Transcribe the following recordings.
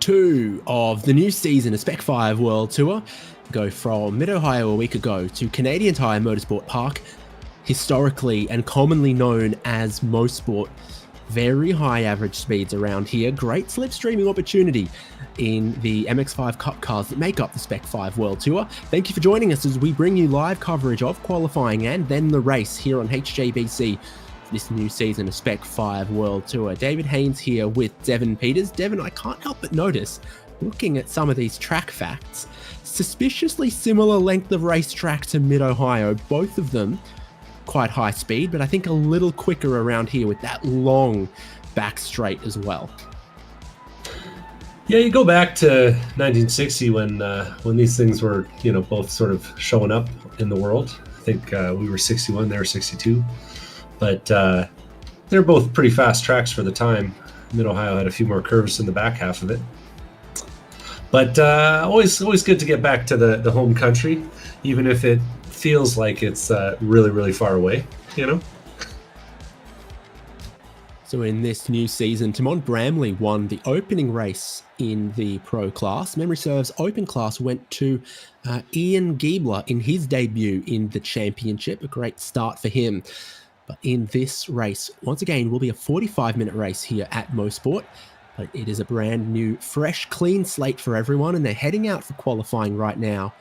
2 of the new season of Spec-5 World Tour go from Mid-Ohio a week ago to Canadian Tire Motorsport Park, historically and commonly known as Mosport. Very high average speeds around here, great slipstreaming opportunity in the MX-5 Cup cars that make up the Spec-5 World Tour. Thank you for joining us as we bring you live coverage of qualifying and then the race here on HJBC for this new season of Spec-5 World Tour. David Haynes here with Devin Peters. Devin, I can't help but notice, looking at some of these track facts, suspiciously similar length of racetrack to Mid-Ohio, both of them quite high speed, but I think a little quicker around here with that long back straight as well. Yeah, you go back to 1960 when these things were, both sort of showing up in the world. I think we were 61, they were 62, but they're both pretty fast tracks for the time. Mid-Ohio had a few more curves in the back half of it, but always good to get back to the home country, even if it feels like it's really, really far away, So in this new season, Timon Bramley won the opening race in the pro class. Memory serves, open class went to Ian Giebler in his debut in the championship. A great start for him. But in this race, once again, will be a 45-minute race here at Mosport. But it is a brand new, fresh, clean slate for everyone, and they're heading out for qualifying right now,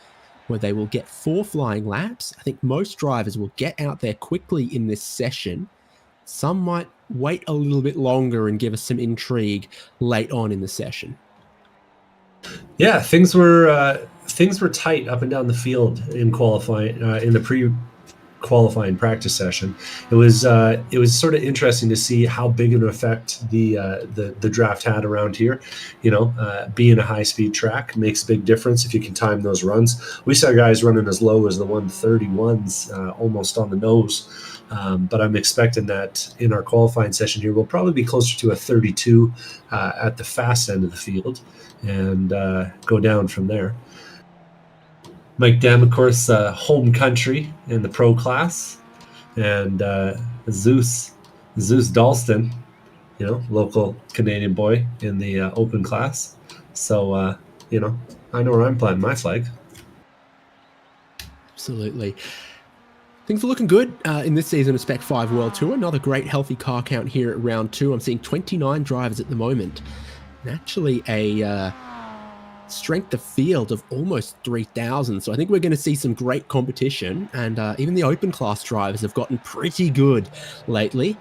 where they will get 4 flying laps. I think most drivers will get out there quickly in this session. Some might wait a little bit longer and give us some intrigue late on in the session. Yeah, things were tight up and down the field in qualifying, in the pre-qualifying practice session. It was sort of interesting to see how big of an effect the draft had around here. Being a high-speed track makes a big difference if you can time those runs. We saw guys running as low as the 131s, almost on the nose. But I'm expecting that in our qualifying session here, we'll probably be closer to a 32 at the fast end of the field and go down from there. Mike Dam, of course, home country in the pro class, and Zeus Dalston, local Canadian boy in the open class. So, I know where I'm planting my flag. Absolutely. Things are looking good in this season of Spec-5 World Tour. Another great healthy car count here at round 2. I'm seeing 29 drivers at the moment. And actually a strength of field of almost 3,000. So I think we're going to see some great competition. And even the open class drivers have gotten pretty good lately.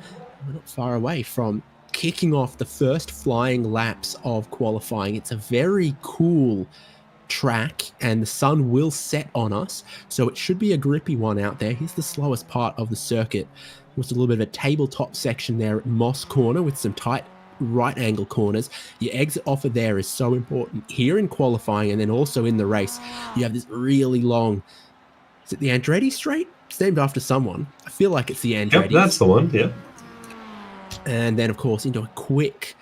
We're not far away from kicking off the first flying laps of qualifying. It's a very cool track and the sun will set on us, so it should be a grippy one out there. Here's the slowest part of the circuit. Just a little bit of a tabletop section there at Moss Corner with some tight right angle corners. Your exit off of there is so important here in qualifying, and then also in the race you have this really long, is it the Andretti straight? It's named after someone. I feel like it's the Andretti. Yep, that's the one. Yeah. And then of course into a quick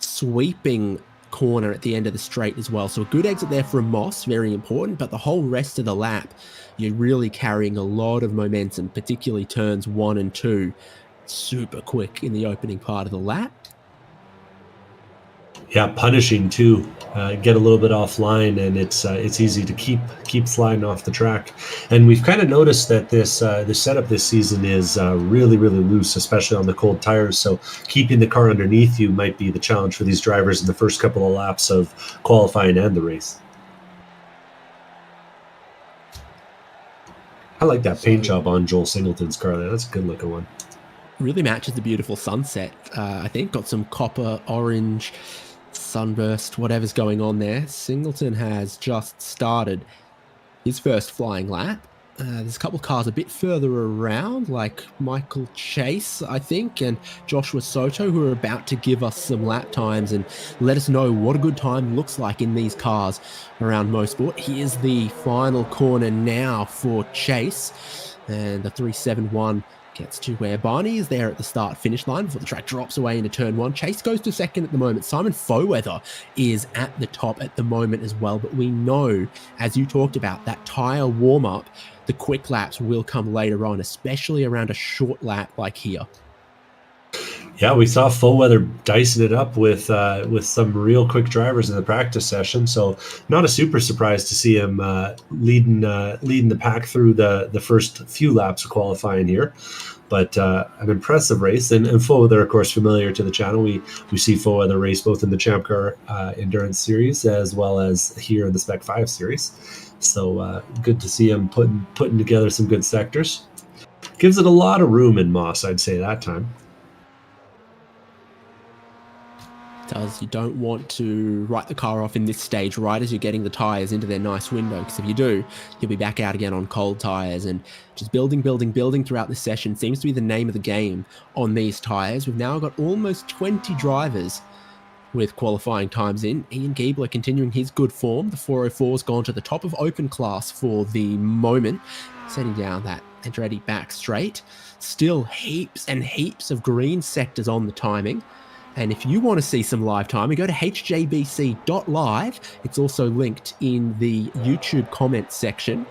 sweeping corner at the end of the straight as well. So a good exit there from Moss, very important, but the whole rest of the lap, you're really carrying a lot of momentum, particularly turns 1 and 2, super quick in the opening part of the lap. Yeah, punishing too. Get a little bit offline, and it's easy to keep sliding off the track. And we've kind of noticed that this setup this season is really, really loose, especially on the cold tires. So keeping the car underneath you might be the challenge for these drivers in the first couple of laps of qualifying and the race. I like that paint job on Joel Singleton's car there. That's a good looking one. Really matches the beautiful sunset. I think got some copper, orange, sunburst, whatever's going on there. Singleton has just started his first flying lap. There's a couple of cars a bit further around, like Michael Chase, I think, and Joshua Soto, who are about to give us some lap times and let us know what a good time looks like in these cars around Mosport. Here's the final corner now for Chase, and the 371 gets to where Barney is there at the start-finish line before the track drops away into turn 1. Chase goes to second at the moment. Simon Foweather is at the top at the moment as well, but we know, as you talked about, that tyre warm-up, the quick laps will come later on, especially around a short lap like here. Yeah, we saw Fullweather dicing it up with some real quick drivers in the practice session. So not a super surprise to see him leading the pack through the first few laps of qualifying here. But an impressive race, and Fullweather, of course, familiar to the channel. We see Fullweather race both in the Champ Car Endurance Series as well as here in the Spec-5 Series. So good to see him putting together some good sectors. Gives it a lot of room in Moss, I'd say that time. Does. You don't want to write the car off in this stage right as you're getting the tyres into their nice window, because if you do, you'll be back out again on cold tyres. And just building throughout the session seems to be the name of the game on these tyres. We've now got almost 20 drivers with qualifying times in. Ian Giebler continuing his good form. The 404's gone to the top of open class for the moment, setting down that Andretti back straight. Still heaps and heaps of green sectors on the timing. And if you want to see some live timing, go to hjbc.live. It's also linked in the YouTube comments section.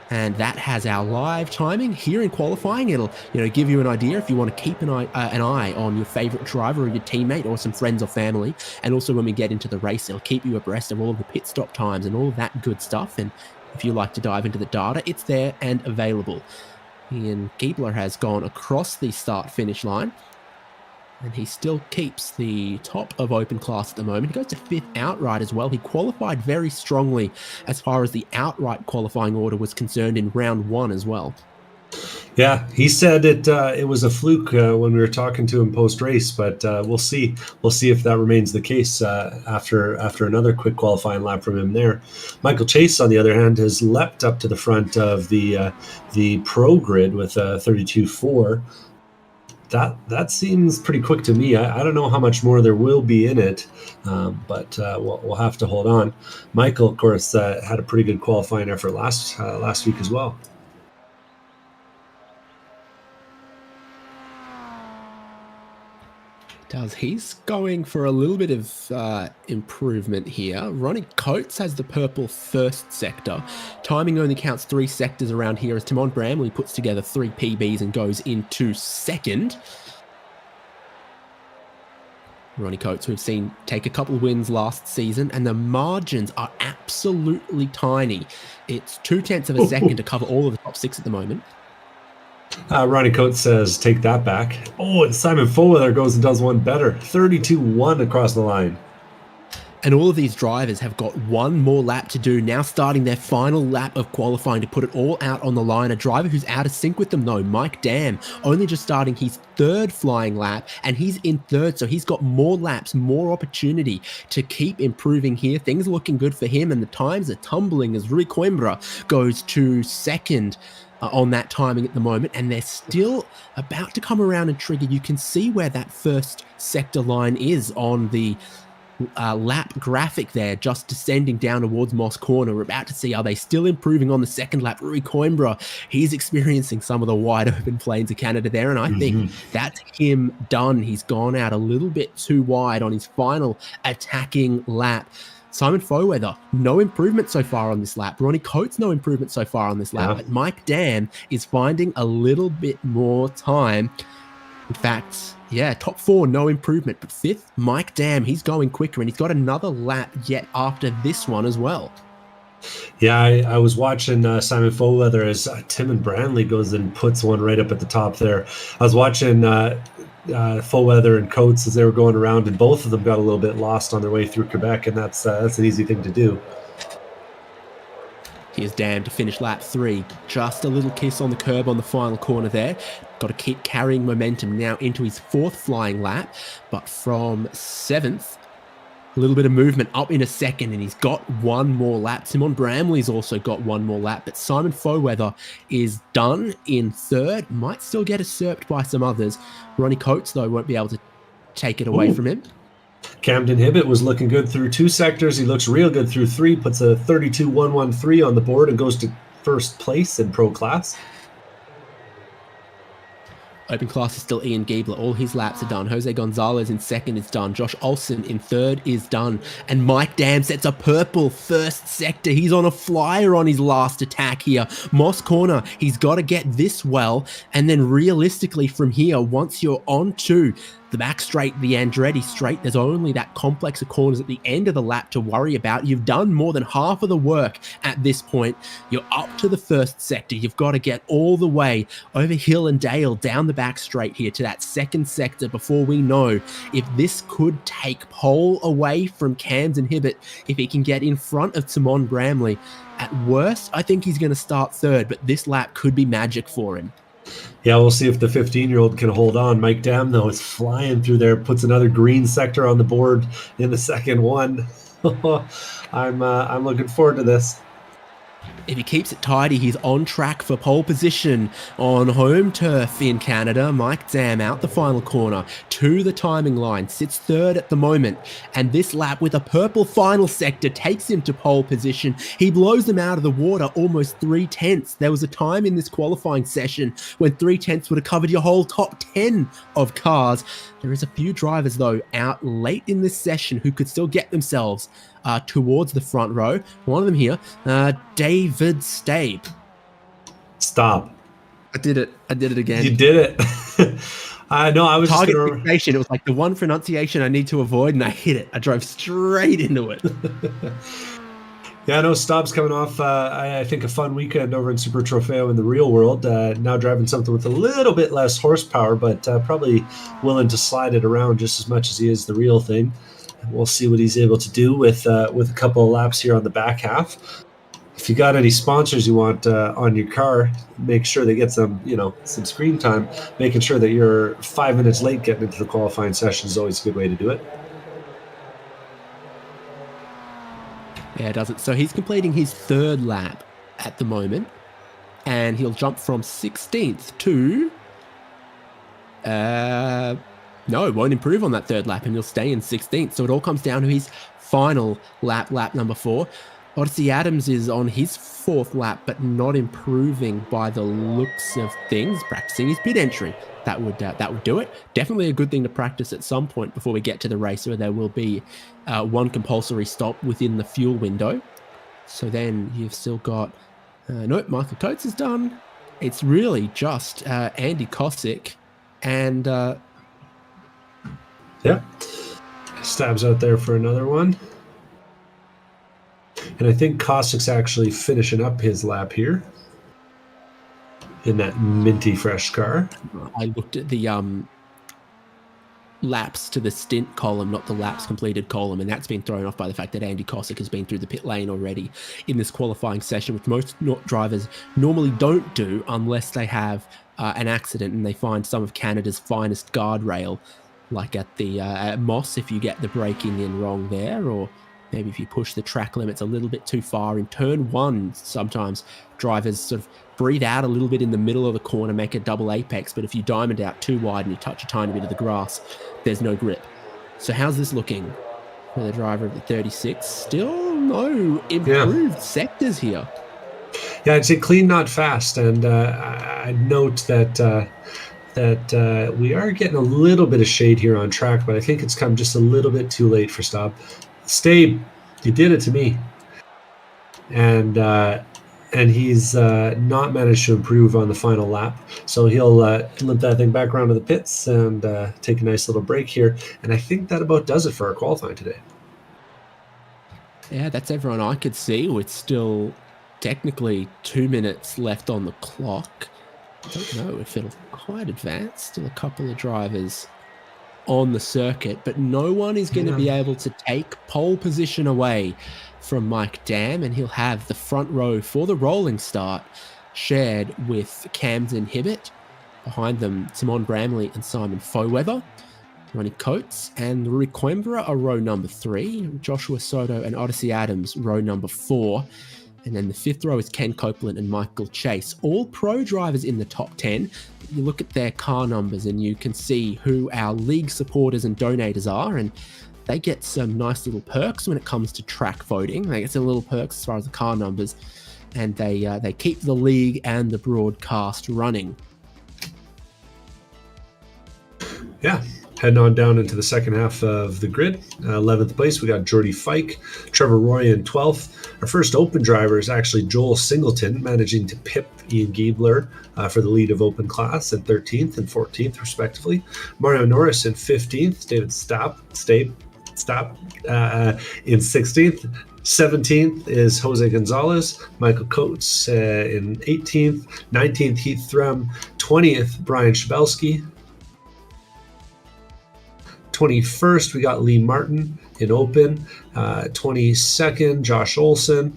And that has our live timing here in qualifying. It'll give you an idea if you want to keep an eye on your favorite driver or your teammate or some friends or family. And also when we get into the race, it'll keep you abreast of all of the pit stop times and all of that good stuff. And if you like to dive into the data, it's there and available. Ian Giebler has gone across the start-finish line. And he still keeps the top of open class at the moment. He goes to 5th outright as well. He qualified very strongly as far as the outright qualifying order was concerned in round 1 as well. Yeah, he said it was a fluke when we were talking to him post-race, but we'll see. We'll see if that remains the case after another quick qualifying lap from him there. Michael Chase, on the other hand, has leapt up to the front of the pro grid with a 32.4. That seems pretty quick to me. I don't know how much more there will be in it, but we'll have to hold on. Michael, of course, had a pretty good qualifying effort last week as well. He's going for a little bit of improvement here. Ronnie Coates has the purple first sector. Timing only counts 3 sectors around here as Timon Bramley puts together 3 PBs and goes into second. Ronnie Coates, we've seen take a couple of wins last season, and the margins are absolutely tiny. It's 0.2 of a second to cover all of the top 6 at the moment. Ronnie Coates says, take that back. Oh, and Simon Fullweather goes and does one better. 32.1 across the line. And all of these drivers have got one more lap to do, now starting their final lap of qualifying to put it all out on the line. A driver who's out of sync with them, though, Mike Dam, only just starting his 3rd flying lap, and he's in 3rd, so he's got more laps, more opportunity to keep improving here. Things are looking good for him, and the times are tumbling as Rui Coimbra goes to 2nd. On that timing at the moment, and they're still about to come around and trigger. You can see where that first sector line is on the lap graphic there, just descending down towards Moss Corner. We're about to see, are they still improving on the 2nd lap? Rui Coimbra, he's experiencing some of the wide open plains of Canada there, and I think that's him done. He's gone out a little bit too wide on his final attacking lap. Simon Fullweather, no improvement so far on this lap. Ronnie Coates, no improvement so far on this lap. Yeah. But Mike Dam is finding a little bit more time. In fact, yeah, top 4, no improvement. But 5th, Mike Dam, he's going quicker, and he's got another lap yet after this one as well. Yeah, I was watching Simon Fullweather as Timon Bramley goes and puts one right up at the top there. I was watching Fullweather and Coates as they were going around, and both of them got a little bit lost on their way through Quebec, and that's an easy thing to do. Here's Dam to finish lap 3. Just a little kiss on the curb on the final corner there. Got to keep carrying momentum now into his 4th flying lap, but from 7th, a little bit of movement up in a 2nd, and he's got one more lap. Timon Bramley's also got one more lap, but Simon Fullweather is done in 3rd. Might still get usurped by some others. Ronnie Coates, though, won't be able to take it away from him. Camden Hibbett was looking good through 2 sectors. He looks real good through 3, puts a 32.113 on the board and goes to 1st place in pro class. Open class is still Ian Giebler. All his laps are done. Jose Gonzalez in second is done. Josh Olsen in third is done. And Mike Dam sets a purple first sector. He's on a flyer on his last attack here. Moss corner, he's got to get this well. And then realistically from here, once you're onto the back straight, the Andretti straight, there's only that complex of corners at the end of the lap to worry about. You've done more than half of the work at this point. You're up to the first sector. You've got to get all the way over hill and dale down the back straight here to that second sector before we know if this could take pole away from Cams and Hibbett, if he can get in front of Timon Bramley. At worst, I think he's going to start third, but this lap could be magic for him. Yeah, we'll see if the 15-year-old can hold on. Mike Dam, though, is flying through there, puts another green sector on the board in the second one. I'm looking forward to this. If he keeps it tidy, he's on track for pole position on home turf in Canada. Mike Dam out the final corner to the timing line, sits third at the moment. And this lap with a purple final sector takes him to pole position. He blows them out of the water almost 3/10. There was a time in this qualifying session when 3/10 would have covered your whole top 10 of cars. There is a few drivers, though, out late in this session who could still get themselves towards the front row. One of them here, David Stabe. Stop. I did it again. You did it. No, I was Target just gonna... fixation. It was like the one pronunciation I need to avoid, and I hit it. I drove straight into it. Yeah, no, Staub's coming off, I think, a fun weekend over in Super Trofeo in the real world. Now driving something with a little bit less horsepower, but probably willing to slide it around just as much as he is the real thing. We'll see what he's able to do with a couple of laps here on the back half. If you got any sponsors you want on your car, make sure they get some screen time. Making sure that you're 5 minutes late getting into the qualifying session is always a good way to do it. Yeah, it doesn't. So he's completing his third lap at the moment, and he'll jump from 16th to... No, it won't improve on that third lap, and he'll stay in 16th. So it all comes down to his final lap, lap number 4. Odyssey Adams is on his 4th lap, but not improving by the looks of things, practicing his pit entry. That would do it. Definitely a good thing to practice at some point before we get to the race, where there will be one compulsory stop within the fuel window. So then you've still got... nope, Michael Coates is done. It's really just Andy Kosick and... Yeah. Stabs out there for another one. And I think Kosick's actually finishing up his lap here in that minty fresh car. I looked at the laps to the stint column, not the laps completed column, and that's been thrown off by the fact that Andy Kosick has been through the pit lane already in this qualifying session, which most drivers normally don't do unless they have an accident and they find some of Canada's finest guardrail, like at the at Moss, if you get the braking in wrong there, or maybe if you push the track limits a little bit too far. In turn 1, sometimes drivers sort of breathe out a little bit in the middle of the corner, make a double apex, but if you diamond out too wide and you touch a tiny bit of the grass, there's no grip. So how's this looking for the driver of the 36? Still no improved sectors here. Yeah, I'd say clean, not fast. And I'd note that we are getting a little bit of shade here on track, but I think it's come just a little bit too late for Staub. Stabe, you did it to me. And he's not managed to improve on the final lap. So he'll limp that thing back around to the pits and take a nice little break here. And I think that about does it for our qualifying today. Yeah, that's everyone I could see, with still technically 2 minutes left on the clock. I don't know if it'll quite advance. Still a couple of drivers on the circuit, but no one is going to be able to take pole position away from Mike Dam, and he'll have the front row for the rolling start shared with Camden Hibbett. Behind them, Timon Bramley and Simon Foweather. Ronnie Coates and Rui Coimbra are row number 3. Joshua Soto and Odyssey Adams, row number 4. And then the 5th row is Ken Copeland and Michael Chase. All pro drivers in the top 10. You look at their car numbers and you can see who our league supporters and donators are, and they get some nice little perks when it comes to track voting. They get some little perks as far as the car numbers, and they keep the league and the broadcast running. Yeah. Heading on down into the second half of the grid. 11th place, we got Jordy Fike, Trevor Roy in 12th. Our first open driver is actually Joel Singleton, managing to pip Ian Giebler for the lead of open class in 13th and 14th, respectively. Mario Norris in 15th, David Stapp in 16th. 17th is Jose Gonzalez, Michael Coates in 18th, 19th Heath Threm, 20th Brian Shabelski. 21st, we got Lee Martin in open. 22nd, Josh Olson.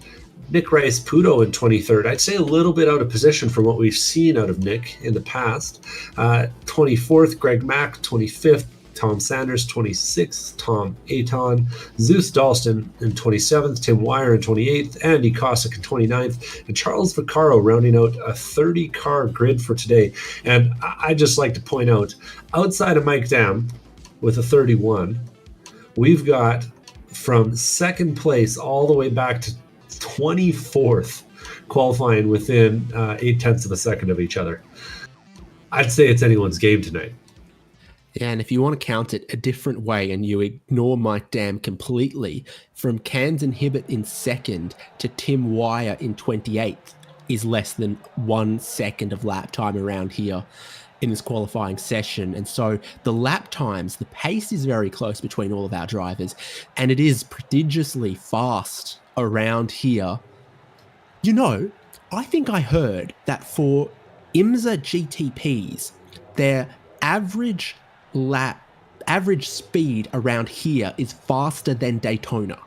Nick Rice Puto in 23rd. I'd say a little bit out of position from what we've seen out of Nick in the past. 24th, Greg Mack. 25th, Tom Sanders. 26th, Tom Aton. Zeus Dalston in 27th. Tim Wire in 28th. Andy Cossack in 29th. And Charles Vaccaro rounding out a 30-car grid for today. And I'd just like to point out, outside of Mike Dam, with a 31, we've got from second place all the way back to 24th qualifying within 0.8 of a second of each other. I'd say it's anyone's game tonight. Yeah, and if you want to count it a different way and you ignore Mike Dam completely, from Kansan Hibbert in second to Tim Wire in 28th is less than 1 second of lap time around here in this qualifying session. And so the lap times, the pace is very close between all of our drivers, and it is prodigiously fast around here. You know, I think I heard that for IMSA GTPs, their average speed around here is faster than Daytona.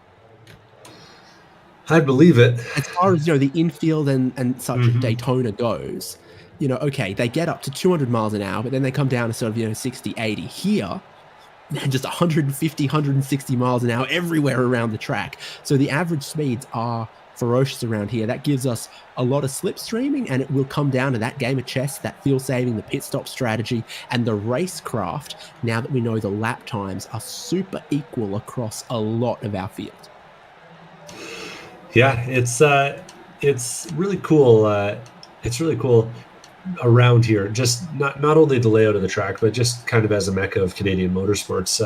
I believe it. As far as, the infield and such at Daytona goes, okay, they get up to 200 miles an hour, but then they come down to sort of, 60, 80. Here, just 150, 160 miles an hour everywhere around the track. So the average speeds are ferocious around here. That gives us a lot of slipstreaming, and it will come down to that game of chess, that fuel saving, the pit stop strategy, and the racecraft, now that we know the lap times are super equal across a lot of our field. Yeah, it's really cool. It's really cool around here, just not only the layout of the track, but just kind of as a mecca of Canadian motorsports.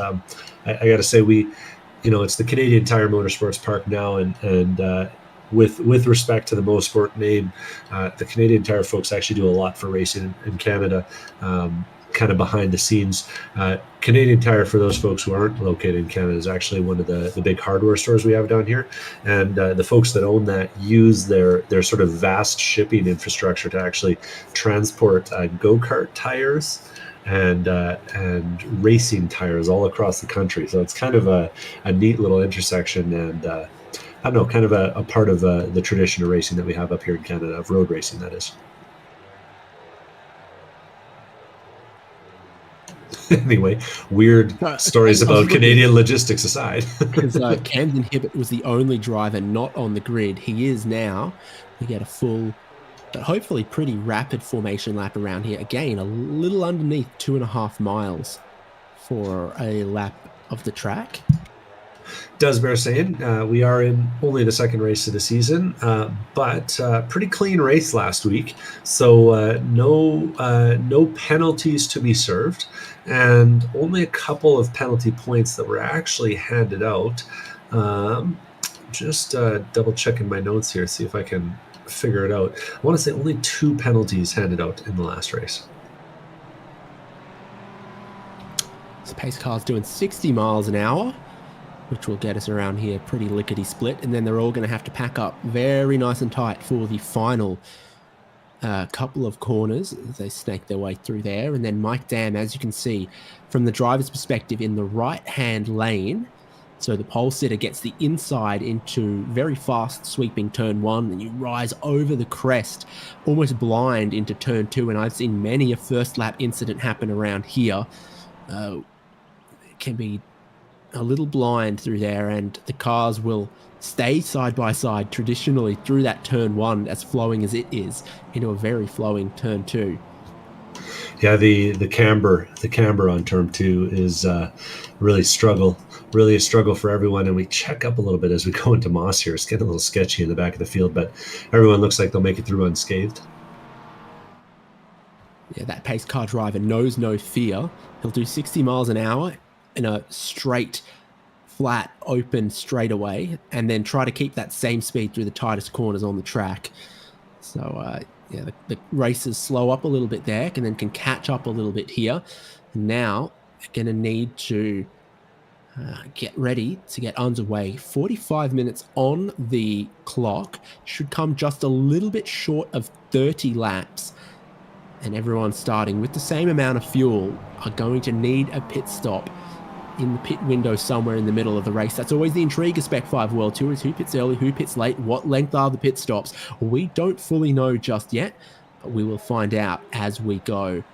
I got to say, it's the Canadian Tire Motorsports Park now, and with respect to the Mosport name, the Canadian Tire folks actually do a lot for racing in Canada, kind of behind the scenes. Canadian Tire, for those folks who aren't located in Canada, is actually one of the big hardware stores we have down here, and the folks that own that use their sort of vast shipping infrastructure to actually transport go-kart tires and racing tires all across the country. So it's kind of a neat little intersection, and I don't know, kind of a part of the tradition of racing that we have up here in Canada, of road racing, that is. Anyway, weird stories about Canadian logistics aside. Because Kansan Hibbert was the only driver not on the grid. He is now. We get a full, but hopefully pretty rapid formation lap around here. Again, a little underneath 2.5 miles for a lap of the track. Does bear saying, we are in only the second race of the season, but pretty clean race last week. So no penalties to be served, and only a couple of penalty points that were actually handed out. Just double checking my notes here, see if I can figure it out. I want to say only 2 penalties handed out in the last race. So pace car's doing 60 miles an hour, which will get us around here pretty lickety-split. And then they're all going to have to pack up very nice and tight for the final couple of corners as they snake their way through there. And then Mike Dam, as you can see, from the driver's perspective in the right-hand lane, so the pole sitter gets the inside into very fast sweeping turn 1, and you rise over the crest, almost blind into turn 2. And I've seen many a first lap incident happen around here. It can be a little blind through there, and the cars will stay side by side traditionally through that turn 1, as flowing as it is, into a very flowing turn 2. Yeah, the camber on turn 2 is really a struggle for everyone, and we check up a little bit as we go into Moss here. It's getting a little sketchy in the back of the field, but everyone looks like they'll make it through unscathed. Yeah, that pace car driver knows no fear. He'll do 60 miles an hour in a straight, flat, open straightaway, and then try to keep that same speed through the tightest corners on the track. So, yeah, the racers slow up a little bit there, and then can catch up a little bit here. And now they're going to need to get ready to get underway. 45 minutes on the clock, should come just a little bit short of 30 laps. And everyone starting with the same amount of fuel are going to need a pit stop in the pit window somewhere in the middle of the race. That's always the intrigue of Spec-5 World Tour, is who pits early, who pits late, what length are the pit stops. We don't fully know just yet, but we will find out as we go.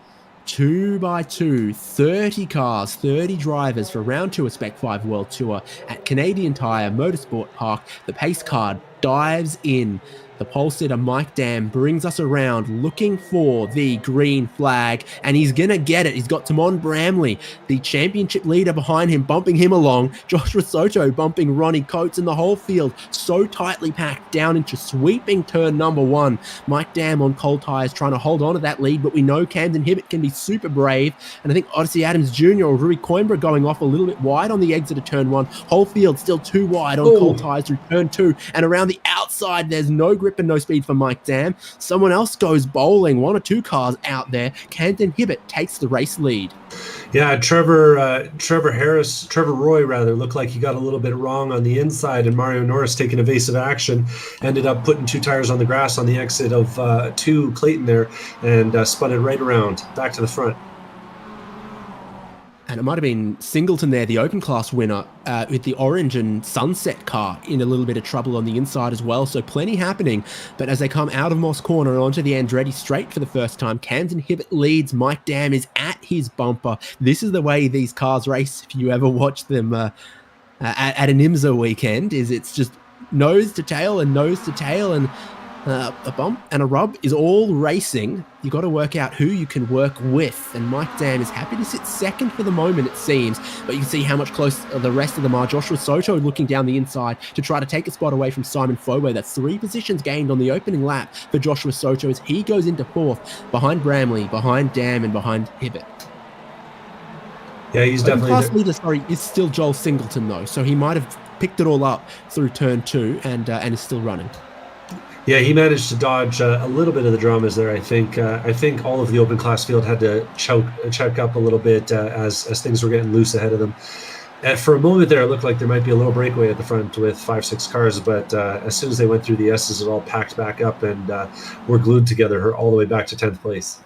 2 by 2, 30 cars, 30 drivers for round 2 of Spec-5 World Tour at Canadian Tire Motorsport Park. The pace car dives in. The pole sitter Mike Dam brings us around looking for the green flag, and he's going to get it. He's got Timon Bramley, the championship leader, behind him, bumping him along. Joshua Soto bumping Ronnie Coates, and the whole field so tightly packed down into sweeping turn number 1. Mike Dam on cold tires trying to hold on to that lead, but we know Camden Hibbett can be super brave, and I think Odyssey Adams Jr. or Rui Coimbra going off a little bit wide on the exit of turn 1. Whole field still too wide on cold tires through turn 2, and around the outside there's no grip and no speed for Mike Dam. Someone else goes bowling, 1 or 2 cars out there. Camden Hibbett takes the race lead. Yeah, Trevor Roy looked like he got a little bit wrong on the inside, and Mario Norris, taking evasive action, ended up putting 2 tires on the grass on the exit of 2 Clayton there, and spun it right around back to the front. And it might have been Singleton there, the open class winner, with the orange and sunset car in a little bit of trouble on the inside as well. So plenty happening. But as they come out of Moss Corner and onto the Andretti straight for the first time, Camden Hibbett leads. Mike Dam is at his bumper. This is the way these cars race. If you ever watch them at an IMSA weekend, is it's just nose to tail and nose to tail, and a bump and a rub is all racing. You got to work out who you can work with, and Mike Dam is happy to sit second for the moment, it seems, but you can see how much closer the rest of them are. Joshua Soto looking down the inside to try to take a spot away from Simon Fowey. That's 3 positions gained on the opening lap for Joshua Soto as he goes into 4th, behind Bramley, behind Dam, and behind Hibbett. Yeah, he's definitely... Class leader, is still Joel Singleton, though, so he might have picked it all up through turn 2 and is still running. Yeah, he managed to dodge a little bit of the dramas there. I think all of the open class field had to choke up a little bit as things were getting loose ahead of them. For a moment there, it looked like there might be a little breakaway at the front with 5-6 cars, but as soon as they went through the S's, it all packed back up and were glued together all the way back to 10th place.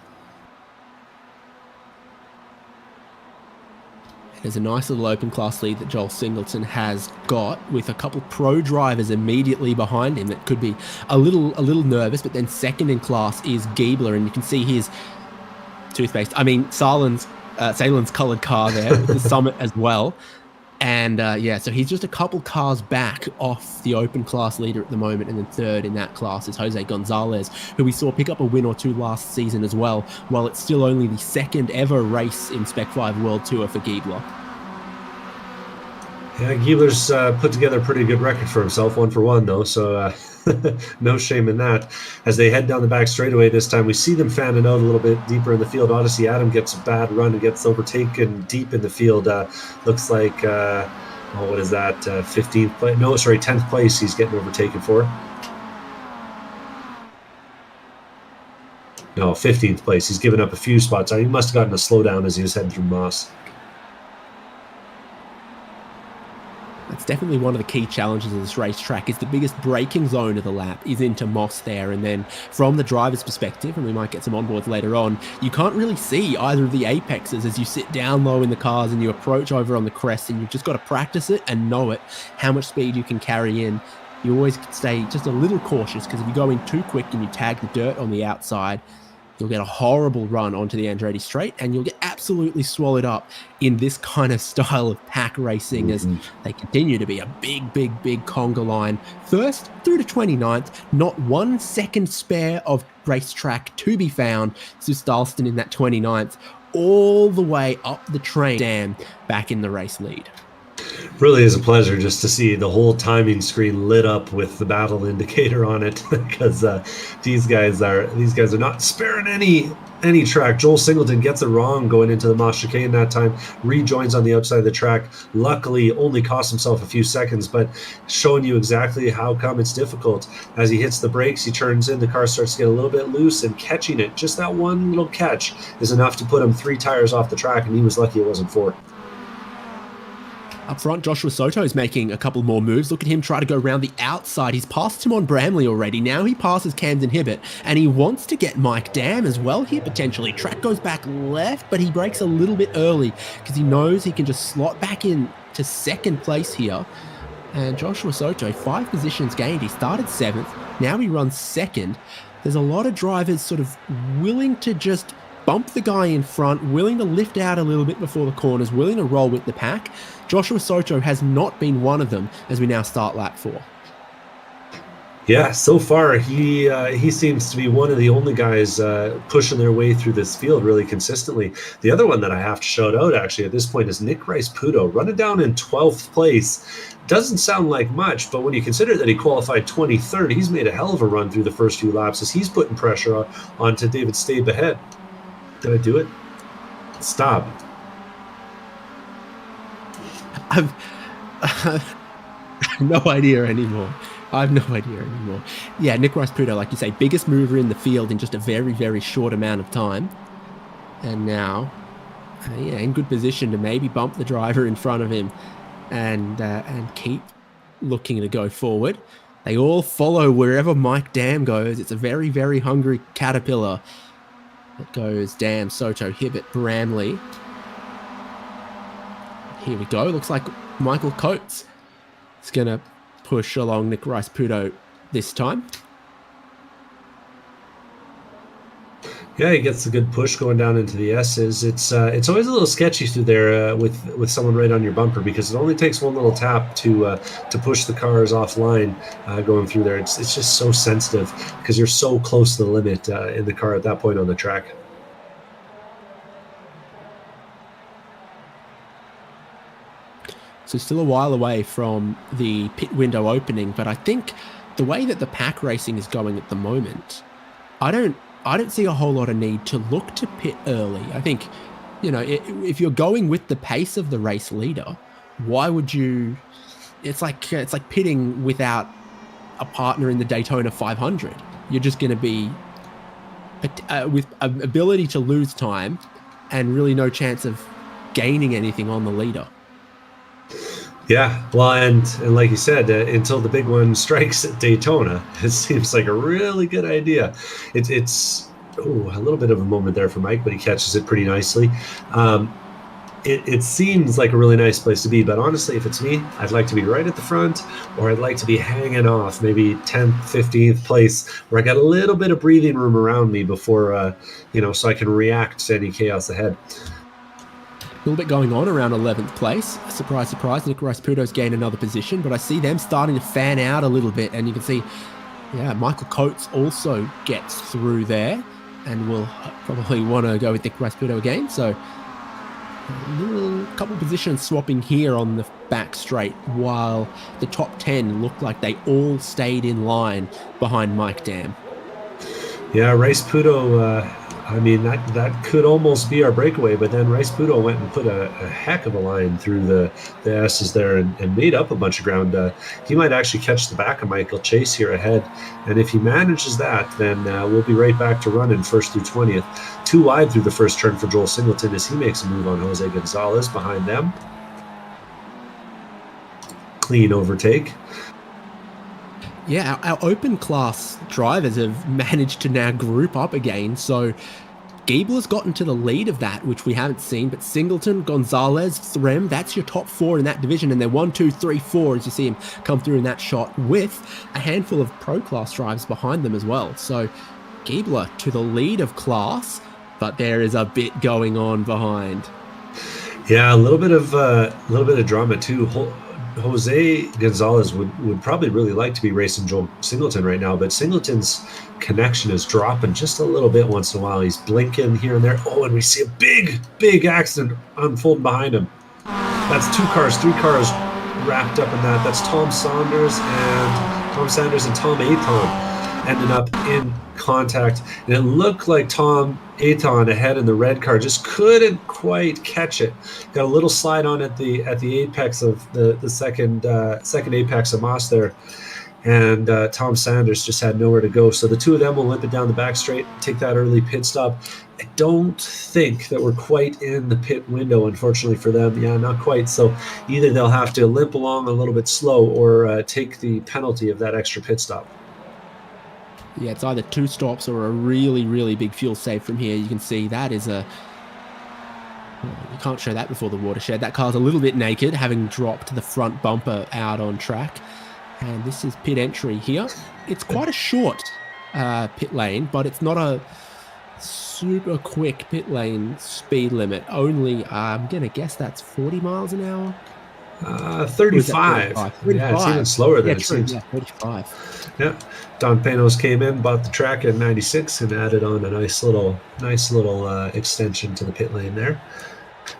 There's a nice little open class lead that Joel Singleton has got, with a couple pro drivers immediately behind him that could be a little nervous. But then second in class is Giebler, and you can see his Salen's coloured car there with the Summit as well. And so he's just a couple cars back off the open class leader at the moment, and then third in that class is Jose Gonzalez, who we saw pick up a win or 2 last season as well, while it's still only the second ever race in Spec-5 World Tour for Giebler. Yeah, Giebler's put together a pretty good record for himself, 1 for 1 though, so no shame in that. As they head down the back straightaway this time, we see them fanning out a little bit deeper in the field. Odyssey Adam gets a bad run and gets overtaken deep in the field. Looks like, 15th place? No, sorry, 10th place he's getting overtaken for. No, 15th place. He's given up a few spots. He must have gotten a slowdown as he was heading through Moss. That's definitely one of the key challenges of this racetrack, is the biggest braking zone of the lap is into Moss there. And then from the driver's perspective, and we might get some onboards later on, you can't really see either of the apexes as you sit down low in the cars and you approach over on the crest, and you've just got to practice it and know it, how much speed you can carry in. You always stay just a little cautious, because if you go in too quick and you tag the dirt on the outside, you'll get a horrible run onto the Andretti straight, and you'll get absolutely swallowed up in this kind of style of pack racing as they continue to be a big conga line. First through to 29th, not 1 second spare of racetrack to be found. Sus Dalston in that 29th, all the way up the train. Dam back in the race lead. Really is a pleasure just to see the whole timing screen lit up with the battle indicator on it, because these guys are not sparing any track. Joel Singleton gets it wrong going into the Moss chicane that time, rejoins on the outside of the track. Luckily, only cost himself a few seconds, but showing you exactly how come it's difficult. As he hits the brakes, he turns in, the car starts to get a little bit loose, and catching it, just that one little catch, is enough to put him 3 tires off the track, and he was lucky it wasn't 4. Up front, Joshua Soto is making a couple more moves. Look at him try to go around the outside. He's passed Timon Bramley already. Now he passes Camden Hibbett, and he wants to get Mike Dam as well here, potentially. Track goes back left, but he brakes a little bit early because he knows he can just slot back in to second place here. And Joshua Soto, 5 positions gained. He started 7th. Now he runs 2nd. There's a lot of drivers sort of willing to just bump the guy in front, willing to lift out a little bit before the corners, willing to roll with the pack. Joshua Soto has not been one of them as we now start lap 4. Yeah, so far he seems to be one of the only guys pushing their way through this field really consistently. The other one that I have to shout out actually at this point is Nick Rice-Puto, running down in 12th place. Doesn't sound like much, but when you consider that he qualified 23rd, he's made a hell of a run through the first few laps as he's putting pressure onto David Stabe ahead. Did I do it? Stop. I've no idea anymore. Yeah, Nick Rice-Puto, like you say, biggest mover in the field in just a very, very short amount of time. And now, in good position to maybe bump the driver in front of him and keep looking to go forward. They all follow wherever Mike Dam goes. It's a very, very hungry caterpillar. It goes Dam, Soto, Hibbett, Bramley. Here we go. Looks like Michael Coates is going to push along Nick Rice-Puto this time. Yeah, he gets a good push going down into the S's. It's always a little sketchy through there with someone right on your bumper, because it only takes one little tap to push the cars offline going through there. It's just so sensitive because you're so close to the limit in the car at that point on the track. So still a while away from the pit window opening, but I think the way that the pack racing is going at the moment, I don't see a whole lot of need to look to pit early. I think, if you're going with the pace of the race leader, why would you? It's like pitting without a partner in the Daytona 500. You're just going to be with ability to lose time and really no chance of gaining anything on the leader. Yeah, well, and like you said, until the big one strikes at Daytona, it seems like a really good idea. It's a little bit of a moment there for Mike, but he catches it pretty nicely. It seems like a really nice place to be, but honestly, if it's me, I'd like to be right at the front, or I'd like to be hanging off, maybe 10th, 15th place, where I got a little bit of breathing room around me before, so I can react to any chaos ahead. A little bit going on around 11th place. Surprise, surprise, Nick Rice-Puto's gained another position, but I see them starting to fan out a little bit, and you can see, Michael Coates also gets through there, and will probably want to go with Nick Rice-Puto again, so a couple positions swapping here on the back straight, while the top 10 looked like they all stayed in line behind Mike Dam. Yeah, Rice-Puto, that could almost be our breakaway, but then Rice-Puto went and put a heck of a line through the S's there and made up a bunch of ground. He might actually catch the back of Michael Chase here ahead, and if he manages that, then we'll be right back to running 1st through 20th. 2 wide through the first turn for Joel Singleton as he makes a move on Jose Gonzalez behind them. Clean overtake. Yeah, our open class drivers have managed to now group up again. So Giebler's gotten to the lead of that, which we haven't seen. But Singleton, Gonzalez, Threm, that's your top 4 in that division. And they're 1, 2, 3, 4 as you see him come through in that shot, with a handful of pro class drivers behind them as well. So Giebler to the lead of class, but there is a bit going on behind. Yeah, a little bit of drama too. Jose Gonzalez would probably really like to be racing Joel Singleton right now, but Singleton's connection is dropping just a little bit once in a while. He's blinking here and there. Oh, and we see a big accident unfolding behind him. That's three cars wrapped up in that. That's Tom Sanders and Tom Aton ended up in contact, and it looked like Tom Aton ahead in the red car just couldn't quite catch it. Got a little slide on at the apex of the second apex of Moss there, and Tom Sanders just had nowhere to go. So the two of them will limp it down the back straight, take that early pit stop. I don't think that we're quite in the pit window, unfortunately for them. Yeah, not quite. So either they'll have to limp along a little bit slow or take the penalty of that extra pit stop. Yeah, it's either 2 stops or a really, really big fuel save from here. You can see that is you can't show that before the watershed. That car's a little bit naked, having dropped the front bumper out on track. And this is pit entry here. It's quite a short pit lane, but it's not a super quick pit lane speed limit. Only, I'm going to guess that's 40 miles an hour. 35. 35. Yeah, it's even slower than it seems. Yeah, 35. Yeah, Don Panos came in, bought the track at 96, and added on a nice little extension to the pit lane there.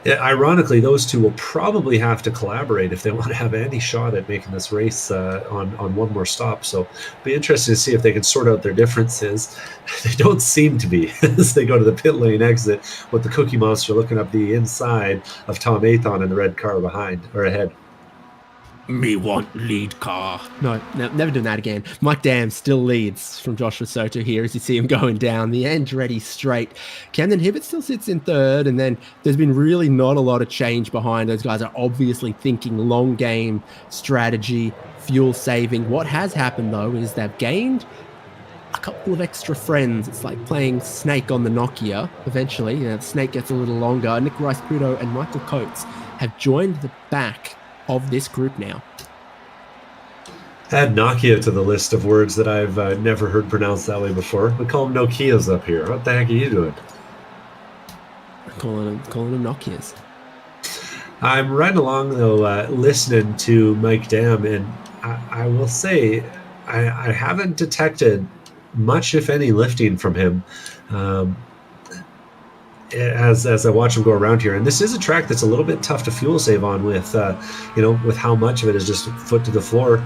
Yeah, ironically, those two will probably have to collaborate if they want to have any shot at making this race on one more stop. So be interested to see if they can sort out their differences. They don't seem to be as they go to the pit lane exit with the Cookie Monster looking up the inside of Tom Athon in the red car behind or ahead. Me want lead car. No, never doing that again. Mike Dam still leads from Joshua Soto here as you see him going down the Andretti straight. Camden Hibbett still sits in third, and then there's been really not a lot of change behind. Those guys are obviously thinking long game strategy, fuel saving. What has happened though is they've gained a couple of extra friends. It's like playing Snake on the Nokia. Eventually, the snake gets a little longer. Nick Rice-Puto and Michael Coates have joined the back of this group now. Add Nokia to the list of words that I've never heard pronounced that way before. We call them Nokias up here. What the heck are you doing? Calling them Nokias. I'm riding along though, listening to Mike Dam, and I will say I haven't detected much, if any, lifting from him. As I watch him go around here, and this is a track that's a little bit tough to fuel save on with with how much of it is just foot to the floor.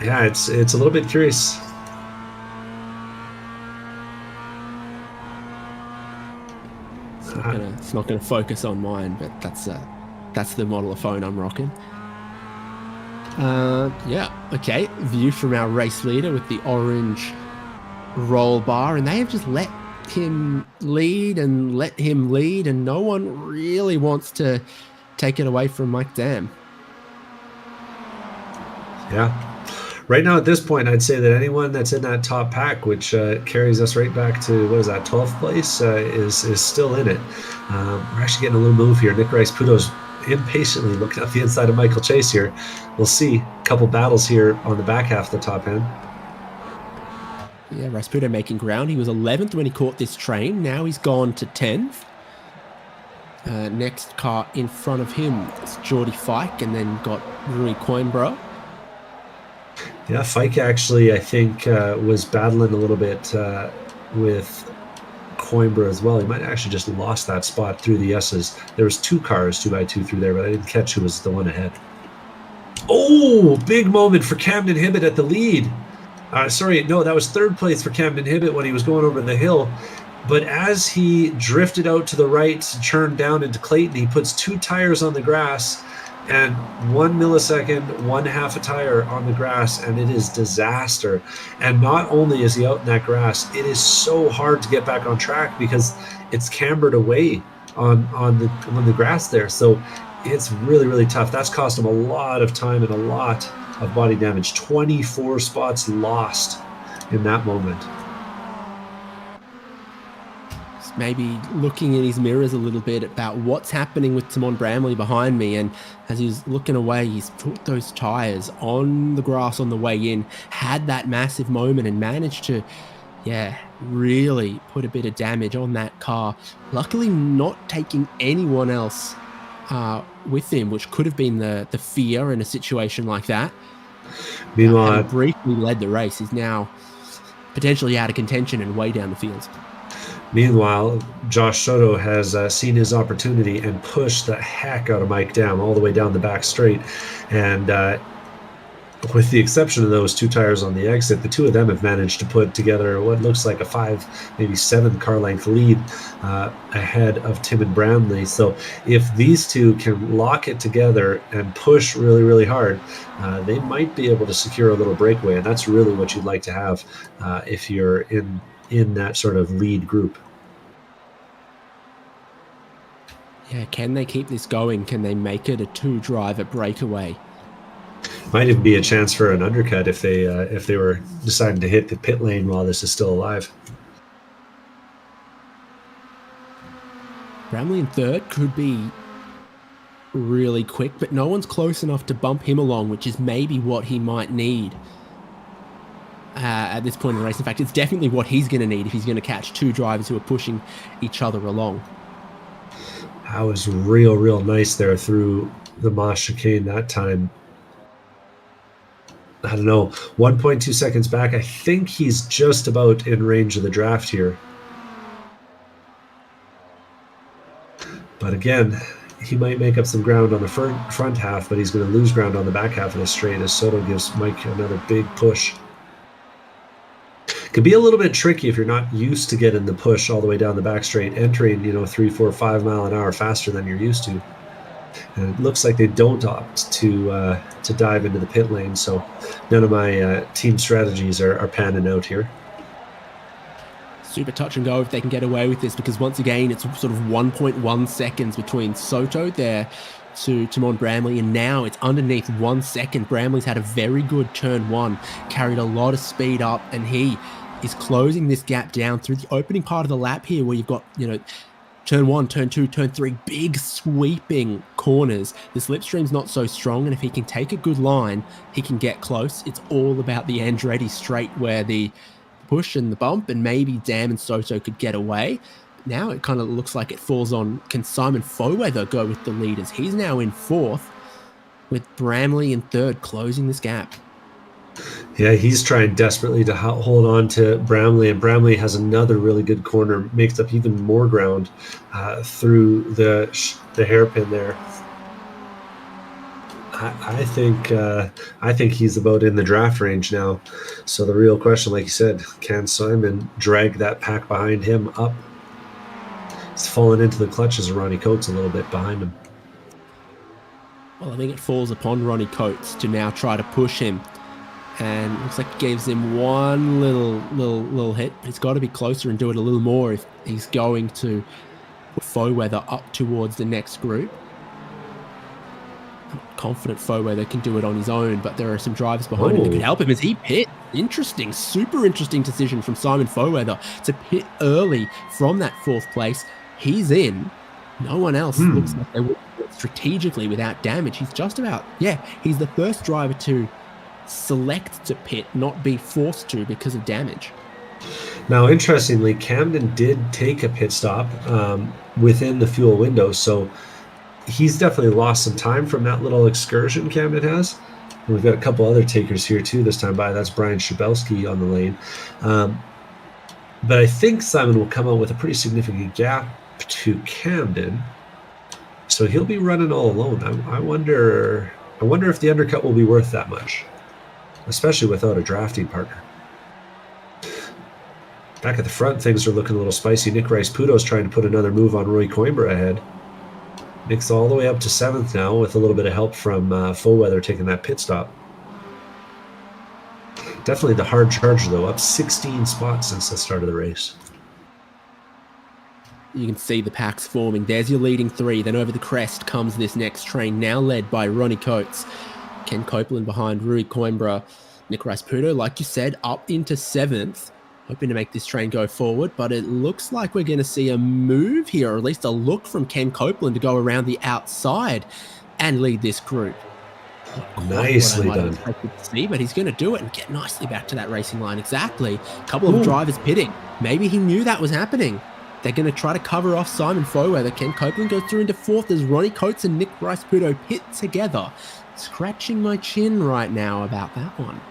Yeah, it's a little bit curious. It's not gonna focus on mine, but that's the model of phone I'm rocking. Yeah, okay. View from our race leader with the orange roll bar, and they have just let him lead, and no one really wants to take it away from Mike Dam. Yeah. Right now at this point, I'd say that anyone that's in that top pack, which carries us right back to, 12th place, is still in it. We're actually getting a little move here. Nick Rice-Puto's impatiently looking at the inside of Michael Chase here. We'll see a couple battles here on the back half of the top end. Yeah, Rice-Puto making ground. He was 11th when he caught this train. Now he's gone to 10th. Next car in front of him is Geordie Fike, and then got Rui Coimbra. Yeah, Fike actually, I think, was battling a little bit with Coimbra as well. He might have actually just lost that spot through the S's. There was 2 cars 2x2 through there, but I didn't catch who was the one ahead. Oh, big moment for Camden Hibbett at the lead. That was 3rd place for Camden Hibbett when he was going over the hill. But as he drifted out to the right to turn down into Clayton, he puts 2 tires on the grass, and 1 millisecond, 1/2 a tire on the grass, and it is disaster. And not only is he out in that grass, it is so hard to get back on track because it's cambered away on the grass there. So it's really, really tough. That's cost him a lot of time and a lot of body damage. 24 spots lost in that moment. Maybe looking in his mirrors a little bit about what's happening with Timon Bramley behind me, and as he's looking away, he's put those tires on the grass on the way in, had that massive moment and managed to really put a bit of damage on that car. Luckily not taking anyone else with him, which could have been the fear in a situation like that. Meanwhile, having briefly led the race, he's now potentially out of contention and way down the field. Meanwhile, Josh Soto has seen his opportunity and pushed the heck out of Mike Dam all the way down the back straight. And with the exception of those 2 tires on the exit, the 2 of them have managed to put together what looks like a 5, maybe 7 car length lead ahead of Tim and Bramley. So if these 2 can lock it together and push really, really hard, they might be able to secure a little breakaway. And that's really what you'd like to have if you're in that sort of lead group. Yeah, can they keep this going? Can they make it a 2-driver breakaway? Might even be a chance for an undercut if they were deciding to hit the pit lane while this is still alive. Bramley in third could be really quick, but no one's close enough to bump him along, which is maybe what he might need at this point in the race. In fact, it's definitely what he's going to need if he's going to catch 2 drivers who are pushing each other along. That was real nice there through the Moss chicane that time. I don't know, 1.2 seconds back. I think he's just about in range of the draft here. But again, he might make up some ground on the front half, but he's going to lose ground on the back half of the straight as Soto gives Mike another big push. Could be a little bit tricky if you're not used to getting the push all the way down the back straight, entering 3, 4, 5 mile an hour faster than you're used to. And it looks like they don't opt to dive into the pit lane, so none of my team strategies are panning out here. Super touch and go if they can get away with this, because once again, it's sort of 1.1 seconds between Soto there to Timon Bramley, and now it's underneath 1 second. Bramley's had a very good turn 1, carried a lot of speed up, and he is closing this gap down through the opening part of the lap here, where you've got, turn 1, turn 2, turn 3, big sweeping corners. The slipstream's not so strong, and if he can take a good line, he can get close. It's all about the Andretti straight, where the push and the bump, and maybe Dam and Soto could get away. Now it kind of looks like it falls on, can Simon Foweather go with the leaders? He's now in 4th, with Bramley in 3rd, closing this gap. Yeah, he's trying desperately to hold on to Bramley, and Bramley has another really good corner, makes up even more ground through the hairpin there. I think he's about in the draft range now. So the real question, like you said, can Simon drag that pack behind him up? He's fallen into the clutches of Ronnie Coates a little bit behind him. Well, I think it falls upon Ronnie Coates to now try to push him. And it looks like it gives him one little hit, but he's got to be closer and do it a little more if he's going to put Foweather up towards the next group. I'm confident Foweather can do it on his own, but there are some drivers behind him that could help him as he pit. Interesting, super interesting decision from Simon Foweather to pit early from that 4th place. He's in. No one else looks like they would do it strategically without damage. He's just about, he's the first driver to select to pit, not be forced to because of damage. Now, interestingly, Camden did take a pit stop within the fuel window, so he's definitely lost some time from that little excursion Camden has. And we've got a couple other takers here too this time by. That's Brian Shabelski on the lane. But I think Simon will come out with a pretty significant gap to Camden, so he'll be running all alone. I wonder if the undercut will be worth that much, especially without a drafting partner. Back at the front, things are looking a little spicy. Nick Rice-Puto's trying to put another move on Roy Coimbra ahead. Nick's all the way up to 7th now with a little bit of help from Foweather taking that pit stop. Definitely the hard charger, though, up 16 spots since the start of the race. You can see the packs forming. There's your leading 3. Then over the crest comes this next train, now led by Ronnie Coates. Ken Copeland behind Rui Coimbra. Nick Rice-Puto, like you said, up into 7th. Hoping to make this train go forward, but it looks like we're going to see a move here, or at least a look from Ken Copeland to go around the outside and lead this group. Nicely done. See, but he's going to do it and get nicely back to that racing line. Exactly. A couple of drivers pitting. Maybe he knew that was happening. They're going to try to cover off Simon Foweather. Ken Copeland goes through into 4th as Ronnie Coates and Nick Rice-Puto pit together. Scratching my chin right now about that one.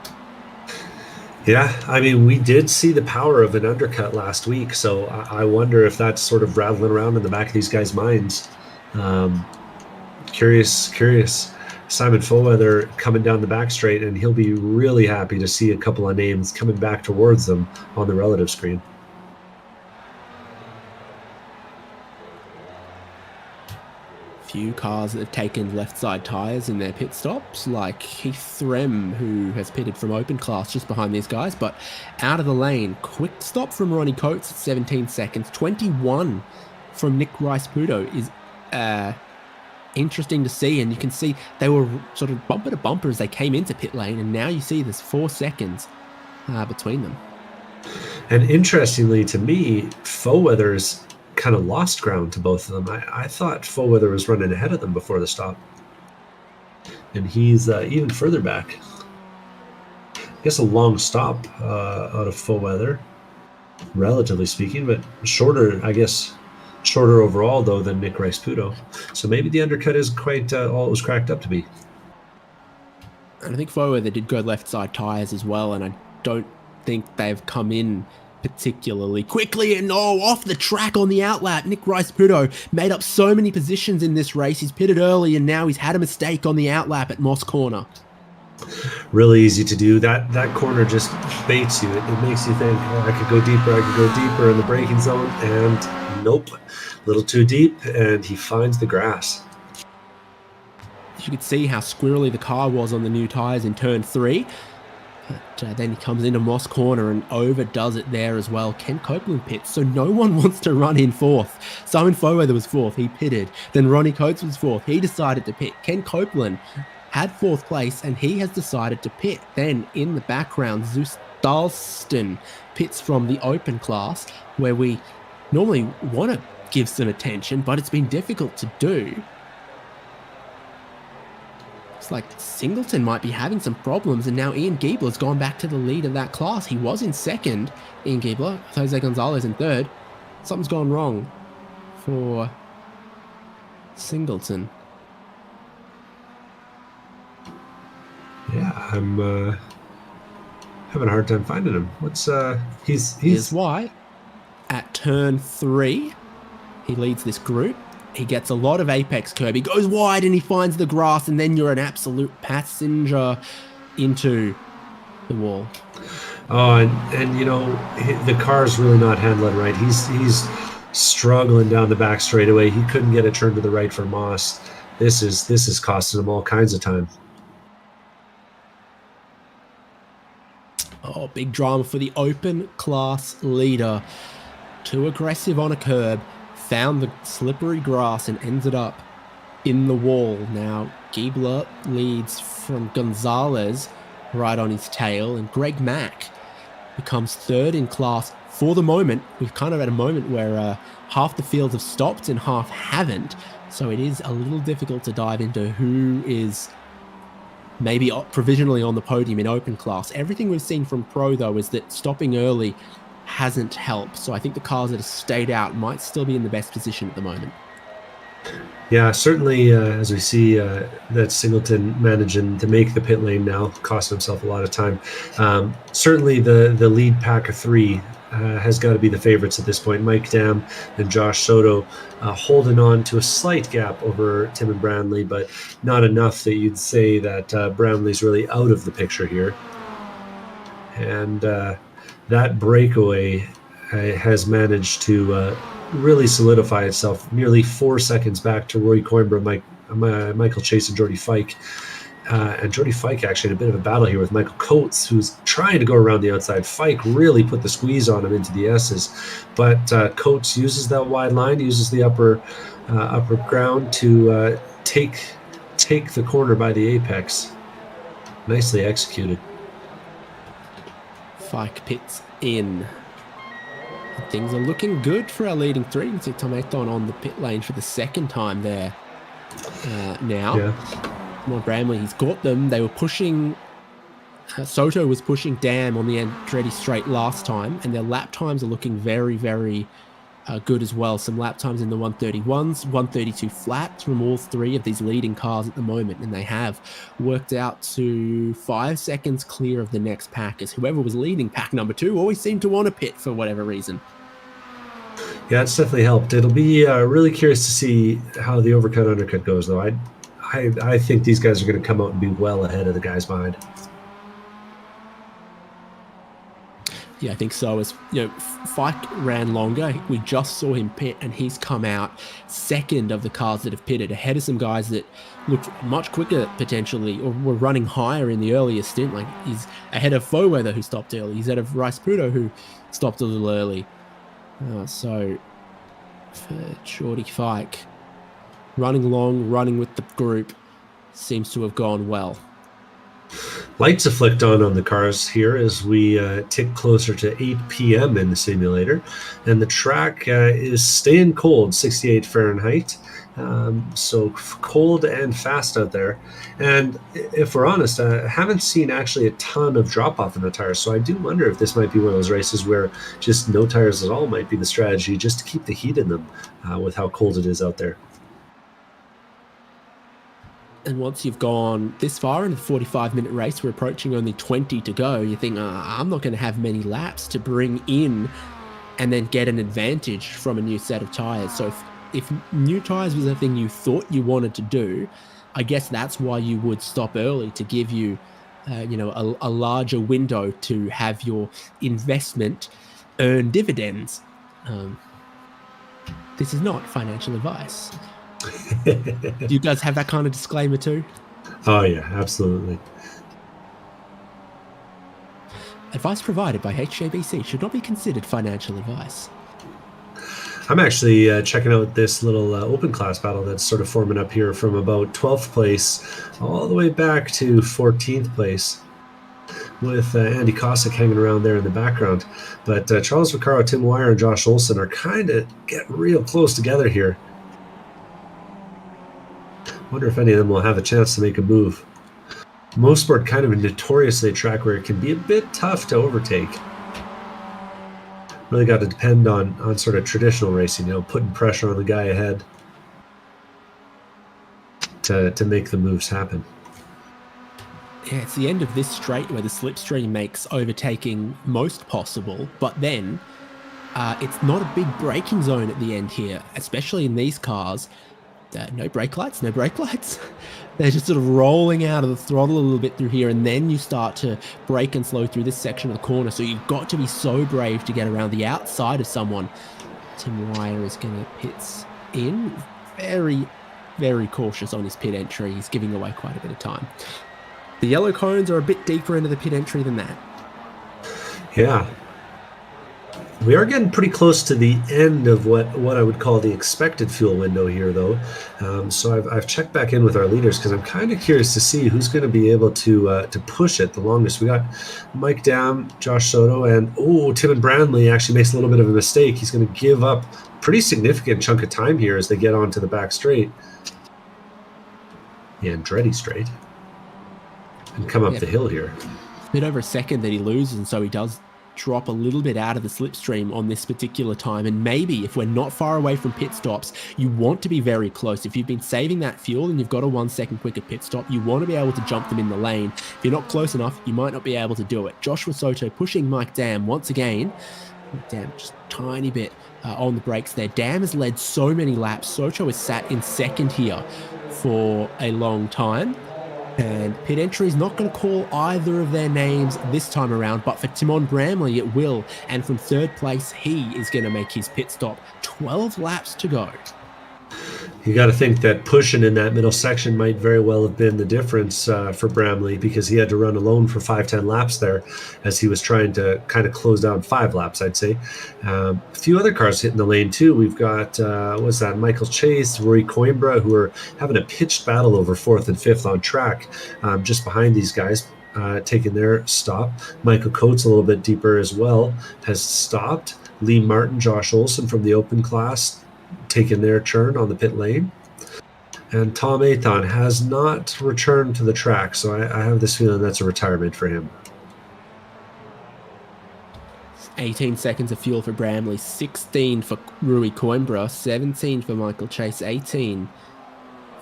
Yeah, I mean, we did see the power of an undercut last week, so I wonder if that's sort of rattling around in the back of these guys' minds. Um, curious. Simon Foweather coming down the back straight, and he'll be really happy to see a couple of names coming back towards them on the relative screen. Few cars that have taken left side tyres in their pit stops, like Heath Threm, who has pitted from open class just behind these guys, but out of the lane. Quick stop from Ronnie Coates at 17 seconds. 21 from Nick Rice-Puto is interesting to see, and you can see they were sort of bumper to bumper as they came into pit lane, and now you see there's 4 seconds between them. And interestingly to me, Foweather's kind of lost ground to both of them. I thought Foweather was running ahead of them before the stop, and he's even further back. I guess a long stop out of Foweather, relatively speaking, but shorter, I guess, shorter overall though than Nick Rice-Puto. So maybe the undercut isn't quite all it was cracked up to be. And I think Foweather did go left side tyres as well, and I don't think they've come in particularly quickly, and off the track on the outlap. Nick Rice-Puto made up so many positions in this race. He's pitted early, and now he's had a mistake on the outlap at Moss Corner. Really easy to do. That corner just baits you. It makes you think, I could go deeper in the braking zone, and nope, a little too deep, and he finds the grass. You could see how squirrely the car was on the new tyres in turn 3. But then he comes into Moss Corner and overdoes it there as well. Ken Copeland pits, so no one wants to run in 4th. Simon Foweather was 4th, he pitted. Then Ronnie Coates was 4th, he decided to pit. Ken Copeland had 4th place, and he has decided to pit. Then in the background, Zeus Dalston pits from the open class, where we normally want to give some attention, but it's been difficult to do. Like Singleton might be having some problems, and now Ian Giebler's gone back to the lead of that class. He was in 2nd, Ian Giebler, Jose Gonzalez in 3rd. Something's gone wrong for Singleton. Yeah, I'm having a hard time finding him. What's Here's why. At turn 3, he leads this group. He gets a lot of apex curb. He goes wide and he finds the grass, and then you're an absolute passenger into the wall. Oh, and you know, the car's really not handling right. He's struggling down the back straightaway. He couldn't get a turn to the right for Moss. This is costing him all kinds of time. Oh, big drama for the open class leader. Too aggressive on a curb. Found the slippery grass and ended up in the wall. Now, Giebler leads from Gonzalez right on his tail, and Greg Mack becomes 3rd in class for the moment. We've kind of at a moment where half the fields have stopped and half haven't, so it is a little difficult to dive into who is maybe provisionally on the podium in open class. Everything we've seen from Pro, though, is that stopping early hasn't helped, so I think the cars that have stayed out might still be in the best position at the moment. Yeah, certainly as we see that Singleton managing to make the pit lane now, costing himself a lot of time. Certainly the lead pack of 3 has got to be the favorites at this point. Mike Dam and Josh Soto holding on to a slight gap over Tim and Brownlee, but not enough that you'd say that Brownlee's really out of the picture here. And that breakaway has managed to really solidify itself nearly 4 seconds back to Roy Coimbra, Michael Chase, and Jordy Fike. And Jordy Fike actually had a bit of a battle here with Michael Coates, who's trying to go around the outside. Fike really put the squeeze on him into the S's, but Coates uses that wide line, uses the upper ground to take the corner by the apex. Nicely executed. Fike pits in. Things are looking good for our leading 3. You can see Tom Eton on the pit lane for the 2nd time there now. Yeah. Come on, Bramley, he's got them. They were pushing, Soto was pushing Dam on the Andretti straight last time, and their lap times are looking very, very good as well. Some lap times in the 131s, 132 flat from all three of these leading cars at the moment, and they have worked out to 5 seconds clear of the next pack, as whoever was leading pack number 2 always seemed to want to pit for whatever reason. Yeah, it's definitely helped. It'll be really curious to see how the overcut undercut goes, though. I think these guys are going to come out and be well ahead of the guys behind. Yeah, I think so. As Fike ran longer, we just saw him pit, and he's come out second of the cars that have pitted, ahead of some guys that looked much quicker potentially, or were running higher in the earlier stint. Like, he's ahead of Foweather, who stopped early. He's ahead of Rice Puto, who stopped a little early. So for Shorty Fike, running long, running with the group, seems to have gone well. Lights have flicked on the cars here as we tick closer to 8 p.m. in the simulator, and the track is staying cold, 68 Fahrenheit. So cold and fast out there. And if we're honest, I haven't seen actually a ton of drop off in the tires. So I do wonder if this might be one of those races where just no tires at all might be the strategy, just to keep the heat in them with how cold it is out there. And once you've gone this far into the 45-minute race, we're approaching only 20 to go. You think, I'm not going to have many laps to bring in and then get an advantage from a new set of tires. So if new tires was a thing you thought you wanted to do, I guess that's why you would stop early, to give you, a larger window to have your investment earn dividends. This is not financial advice. Do you guys have that kind of disclaimer too? Oh yeah, absolutely. Advice provided by HJBC should not be considered financial advice. I'm actually checking out this little open class battle that's sort of forming up here from about 12th place all the way back to 14th place, with Andy Cossack hanging around there in the background. But Charles Vaccaro, Tim Wire, and Josh Olson are kind of getting real close together here. Wonder if any of them will have a chance to make a move. Mosport kind of notoriously a track where it can be a bit tough to overtake. Really got to depend on sort of traditional racing, putting pressure on the guy ahead to make the moves happen. Yeah, it's the end of this straight where the slipstream makes overtaking most possible, but then it's not a big braking zone at the end here, especially in these cars. No brake lights. They're just sort of rolling out of the throttle a little bit through here, and then you start to brake and slow through this section of the corner. So you've got to be so brave to get around the outside of someone. Tim Wire is going to pits in. Very, very cautious on his pit entry. He's giving away quite a bit of time. The yellow cones are a bit deeper into the pit entry than that. Yeah. We are getting pretty close to the end of what I would call the expected fuel window here, though. So I've checked back in with our leaders because I'm kind of curious to see who's going to be able to push it the longest. We got Mike Dam, Josh Soto, and Tim Brandley actually makes a little bit of a mistake. He's going to give up a pretty significant chunk of time here as they get onto the back straight. The Andretti straight. And come up the hill here. A bit over a second that he loses, and so he does drop a little bit out of the slipstream on this particular time. And maybe if we're not far away from pit stops, you want to be very close. If you've been saving that fuel and you've got a 1 second quicker pit stop, you want to be able to jump them in the lane. If you're not close enough, you might not be able to do it. Joshua Soto pushing Mike Dam once again. Dam just a tiny bit on the brakes there. Dam has led so many laps. Soto has sat in second here for a long time. And pit entry is not going to call either of their names this time around, but for Timon Bramley it will. And from third place, he is going to make his pit stop. 12 laps to go. You got to think that pushing in that middle section might very well have been the difference for Bramley, because he had to run alone for 5-10 laps there as he was trying to kind of close down 5 laps, I'd say. A few other cars hitting the lane too. We've got, Michael Chase, Rory Coimbra, who are having a pitched battle over 4th and 5th on track, just behind these guys. Taking their stop. Michael Coates a little bit deeper as well has stopped. Lee Martin, Josh Olson from the open class taking their turn on the pit lane. And Tom Athon has not returned to the track, so I have this feeling that's a retirement for him. 18 seconds of fuel for Bramley, 16 for Rui Coimbra, 17 for Michael Chase, 18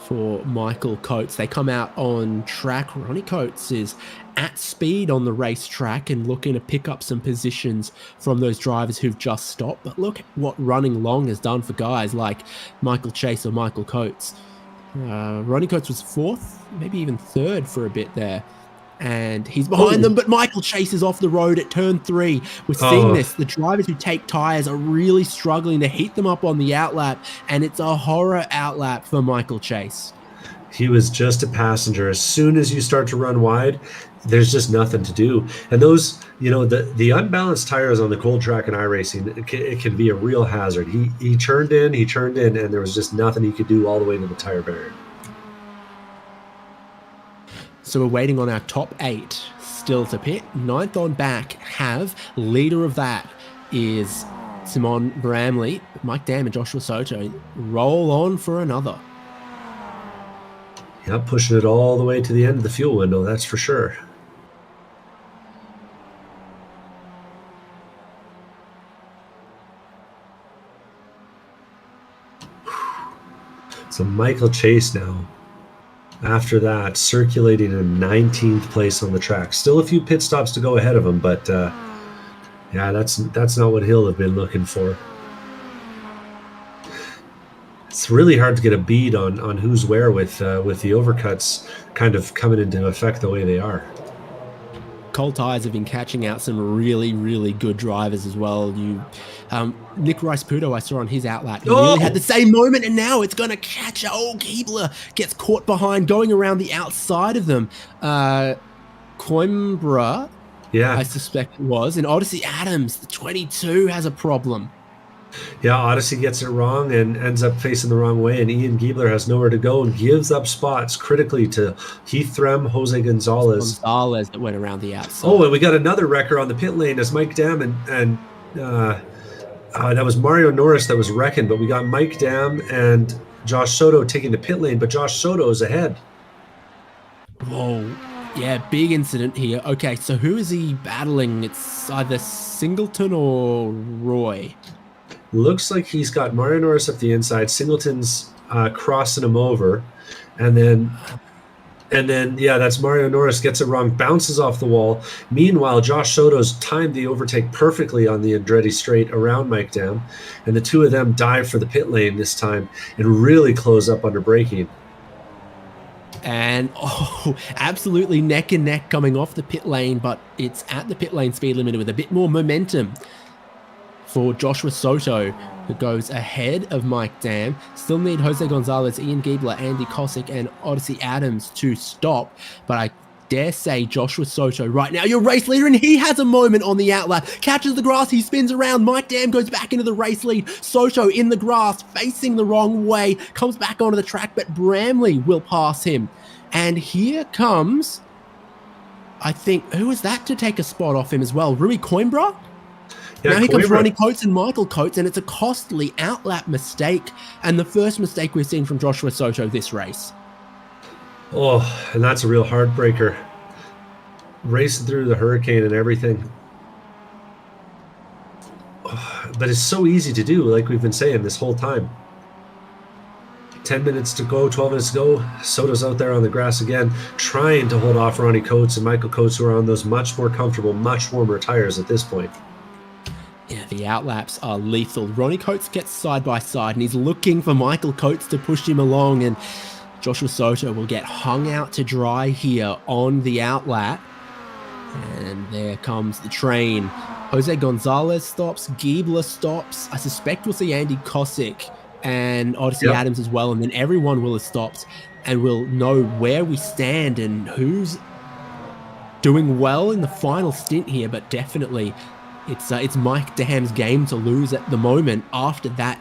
for Michael Coates. They come out on track. Ronnie Coates is at speed on the racetrack and looking to pick up some positions from those drivers who've just stopped. But look what running long has done for guys like Michael Chase or Michael Coates. Ronnie Coates was 4th, maybe even 3rd for a bit there. And he's behind them, but Michael Chase is off the road at turn 3. We're seeing this. The drivers who take tyres are really struggling to heat them up on the outlap, and it's a horror outlap for Michael Chase. He was just a passenger. As soon as you start to run wide, there's just nothing to do. And those, the unbalanced tires on the cold track and iRacing, it can be a real hazard. He turned in, and there was just nothing he could do all the way to the tire barrier. So we're waiting on our top 8 still to pit. 9th on back leader of that is Simon Bramley. Mike Dam and Joshua Soto roll on for another. Yeah, pushing it all the way to the end of the fuel window, that's for sure. So Michael Chase now, after that, circulating in 19th place on the track. Still a few pit stops to go ahead of him, but yeah, that's not what he'll have been looking for. It's really hard to get a bead on who's where with the overcuts kind of coming into effect the way they are. Cold Tires have been catching out some really, really good drivers as well. Nick Rice-Puto, I saw on his outlap, he really had the same moment, and now it's going to catch. Giebler gets caught behind, going around the outside of them. Coimbra, I suspect it was, and Odyssey Adams, the 22, has a problem. Yeah, Odyssey gets it wrong and ends up facing the wrong way, and Ian Giebler has nowhere to go and gives up spots critically to Heath Threm, Jose Gonzalez. That went around the outside. Oh, and we got another wrecker on the pit lane as Mike Dam and that was Mario Norris that was wrecking, but we got Mike Dam and Josh Soto taking the pit lane, but Josh Soto is ahead. Whoa. Yeah, big incident here. Okay, so who is he battling? It's either Singleton or Roy. Looks like he's got Mario Norris up the inside. Singleton's crossing him over. And then, yeah, that's Mario Norris gets it wrong, bounces off the wall. Meanwhile, Josh Soto's timed the overtake perfectly on the Andretti straight around Mike Dam. And the two of them dive for the pit lane this time and really close up under braking. And absolutely neck and neck coming off the pit lane, but it's at the pit lane speed limiter with a bit more momentum for Joshua Soto, who goes ahead of Mike Dam. Still need Jose Gonzalez, Ian Giebler, Andy Kosick, and Odyssey Adams to stop, but I dare say Joshua Soto right now, your race leader, and he has a moment on the outlap, catches the grass, he spins around, Mike Dam goes back into the race lead, Soto in the grass, facing the wrong way, comes back onto the track, but Bramley will pass him. And here comes, I think, who was that to take a spot off him as well? Rui Coimbra? Yeah, now here comes Ronnie Coates and Michael Coates, and it's a costly outlap mistake, and the first mistake we've seen from Joshua Soto this race. Oh, and that's a real heartbreaker. Racing through the hurricane and everything. Oh, but it's so easy to do, like we've been saying this whole time. 10 minutes to go, 12 minutes to go. Soto's out there on the grass again, trying to hold off Ronnie Coates and Michael Coates, who are on those much more comfortable, much warmer tires at this point. Yeah, the outlaps are lethal. Ronnie Coates gets side by side, and he's looking for Michael Coates to push him along, and Joshua Soto will get hung out to dry here on the outlap. And there comes the train. Jose Gonzalez stops, Giebler stops. I suspect we'll see Andy Kosick and Odyssey Adams as well, and then everyone will have stopped, and we'll know where we stand and who's doing well in the final stint here, but definitely it's Mike Dam's game to lose at the moment after that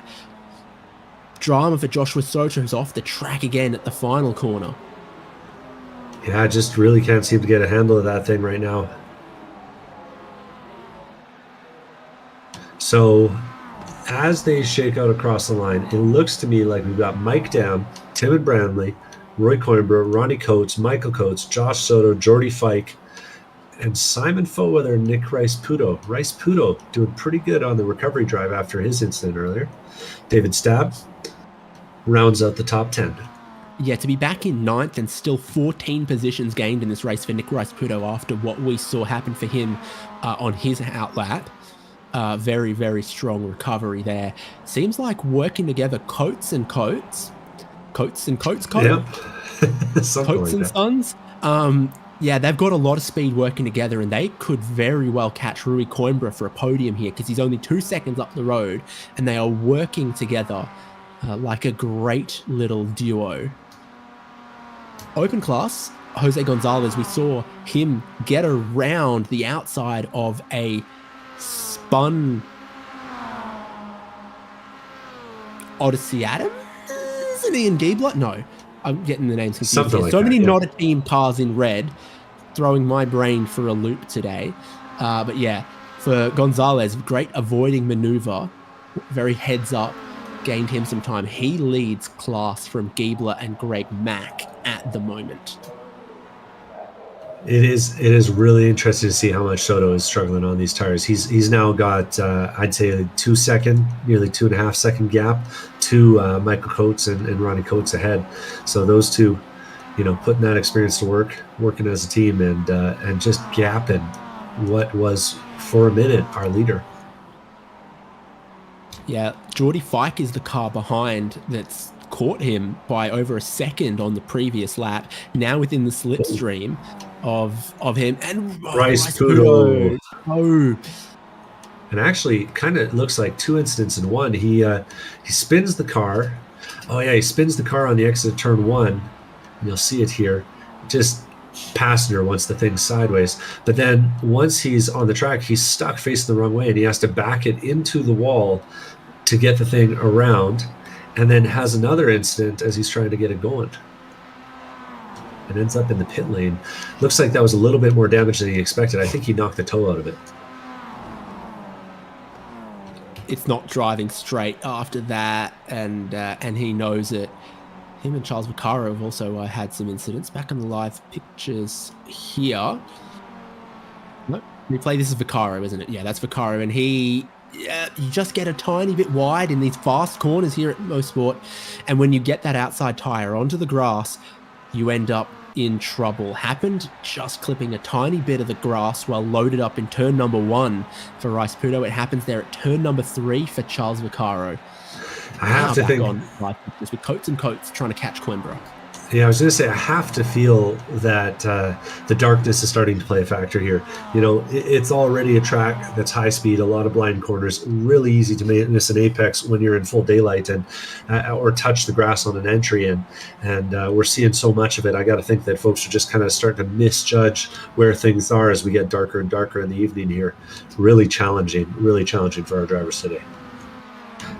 drama for Joshua Soto, who's off the track again at the final corner. Yeah, I just really can't seem to get a handle of that thing right now. So as they shake out across the line, it looks to me like we've got Mike Dam, Tim Bramley, Roy Coimbra, Ronnie Coates, Michael Coates, Josh Soto, Jordy Fike, and Simon Foweather and Nick Rice-Puto. Rice-Puto doing pretty good on the recovery drive after his incident earlier. David Stab rounds out the top 10. Yeah, to be back in 9th and still 14 positions gained in this race for Nick Rice-Puto after what we saw happen for him on his outlap. Very, very strong recovery there. Seems like working together, Coates and Coates. Coates and Coates. Yep. Coates like and that. Sons. Yeah, they've got a lot of speed working together, and they could very well catch Rui Coimbra for a podium here because he's only 2 seconds up the road, and they are working together like a great little duo. Open class, Jose Gonzalez, we saw him get around the outside of a spun Odyssey Adams? And Ian Giebler? No, I'm getting the names confused. Something like so that, many yeah. not a team cars in red, throwing my brain for a loop today. But yeah, for Gonzalez, great avoiding maneuver, very heads up, gained him some time. He leads class from Giebler and Greg Mack at the moment. It is really interesting to see how much Soto is struggling on these tires. He's now got I'd say a 2 second, nearly 2.5 second gap to Michael Coates and Ronnie Coates ahead. So those two, putting that experience to work, working as a team, and just gapping what was for a minute our leader. Yeah, Geordie Fike is the car behind that's caught him by over a second on the previous lap. Now within the slipstream of him and Rice-Puto. Oh. And actually, kind of looks like 2 incidents in one. He spins the car. Oh yeah, he spins the car on the exit of turn 1. And you'll see it here. Just passenger once the thing's sideways. But then once he's on the track, he's stuck facing the wrong way, and he has to back it into the wall to get the thing around, and then has another incident as he's trying to get it going. It ends up in the pit lane. Looks like that was a little bit more damage than he expected. I think he knocked the toe out of it. It's not driving straight after that, and he knows it. Him and Charles Vaccaro have also had some incidents. Back on the live pictures here. Nope. Replay, this is Vaccaro, isn't it? Yeah, that's Vaccaro, and you just get a tiny bit wide in these fast corners here at Mosport, and when you get that outside tire onto the grass, you end up in trouble. Happened just clipping a tiny bit of the grass while loaded up in turn number 1 for Rice-Puto. It happens there at turn number 3 for Charles Vaccaro. I have to think on live pictures with Coates and Coates trying to catch Coimbra. Yeah, I was going to say, I have to feel that the darkness is starting to play a factor here. It's already a track that's high speed, a lot of blind corners, really easy to miss an apex when you're in full daylight and or touch the grass on an entry. And we're seeing so much of it. I got to think that folks are just kind of starting to misjudge where things are as we get darker and darker in the evening here. Really challenging for our drivers today.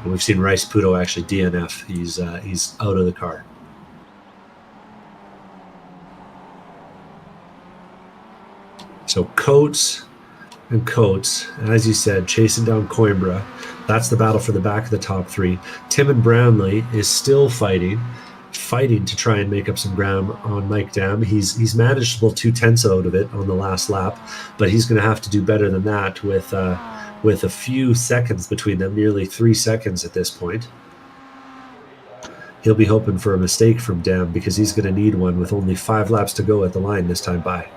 And we've seen Rice-Puto actually DNF. He's out of the car. So Coates and Coates, as you said, chasing down Coimbra. That's the battle for the back of the top 3. Tim and Brownlee is still fighting to try and make up some ground on Mike Dam. He's managed to pull 2/10 out of it on the last lap, but he's going to have to do better than that with a few seconds between them, nearly 3 seconds at this point. He'll be hoping for a mistake from Dam because he's going to need one with only 5 laps to go at the line this time by.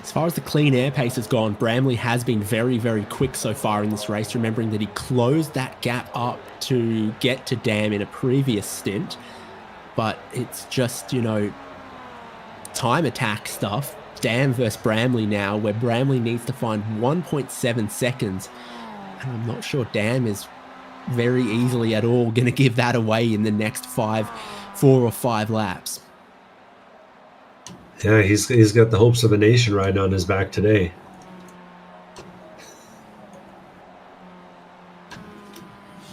As far as the clean air pace has gone, Bramley has been very, very quick so far in this race, remembering that he closed that gap up to get to Dam in a previous stint. But it's just, time attack stuff. Dam versus Bramley now, where Bramley needs to find 1.7 seconds. And I'm not sure Dam is very easily at all going to give that away in the next 4 or 5 laps. Yeah, he's got the hopes of a nation riding on his back today.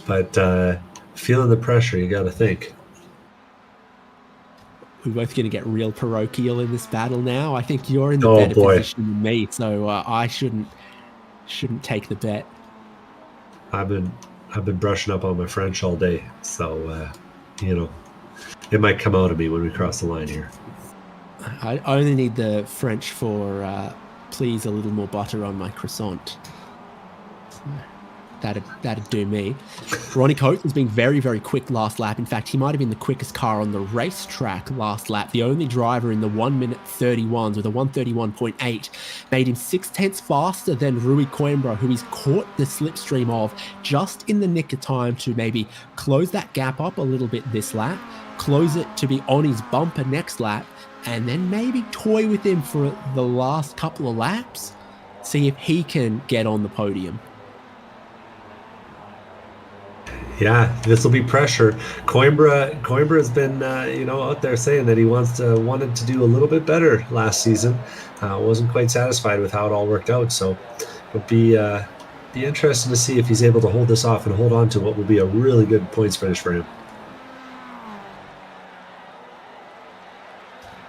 But feeling the pressure, you got to think. We're both going to get real parochial in this battle now. I think you're in the better position than me, so I shouldn't take the bet. I've been brushing up on my French all day, so it might come out of me when we cross the line here. I only need the French for please a little more butter on my croissant. That'd do me. Ronnie Coates has been very, very quick last lap. In fact, he might have been the quickest car on the racetrack last lap. The only driver in the 1 minute 31s with a 131.8 made him 6/10 faster than Rui Coimbra, who he's caught the slipstream of just in the nick of time to maybe close that gap up a little bit this lap, close it to be on his bumper next lap, and then maybe toy with him for the last couple of laps, see if he can get on the podium. Yeah, this will be pressure. Coimbra has been, out there saying that he wanted to do a little bit better last season. Wasn't quite satisfied with how it all worked out. So it'll be interesting to see if he's able to hold this off and hold on to what will be a really good points finish for him.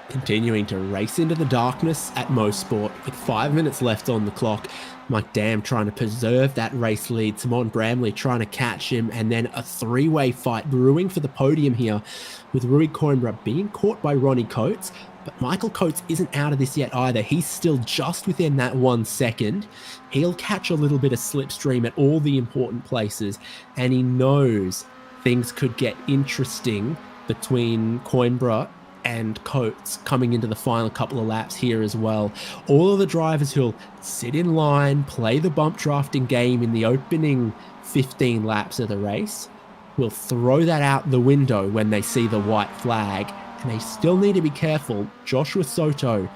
Continuing to race into the darkness at Mosport with 5 minutes left on the clock. Mike Dam trying to preserve that race lead. Simon Bramley trying to catch him, and then a three-way fight brewing for the podium here with Rui Coimbra being caught by Ronnie Coates. But Michael Coates isn't out of this yet either. He's still just within that 1 second. He'll catch a little bit of slipstream at all the important places, and he knows things could get interesting between Coimbra and Coates coming into the final couple of laps here as well. All of the drivers who'll sit in line, play the bump drafting game in the opening 15 laps of the race, will throw that out the window when they see the white flag. And they still need to be careful. Joshua Soto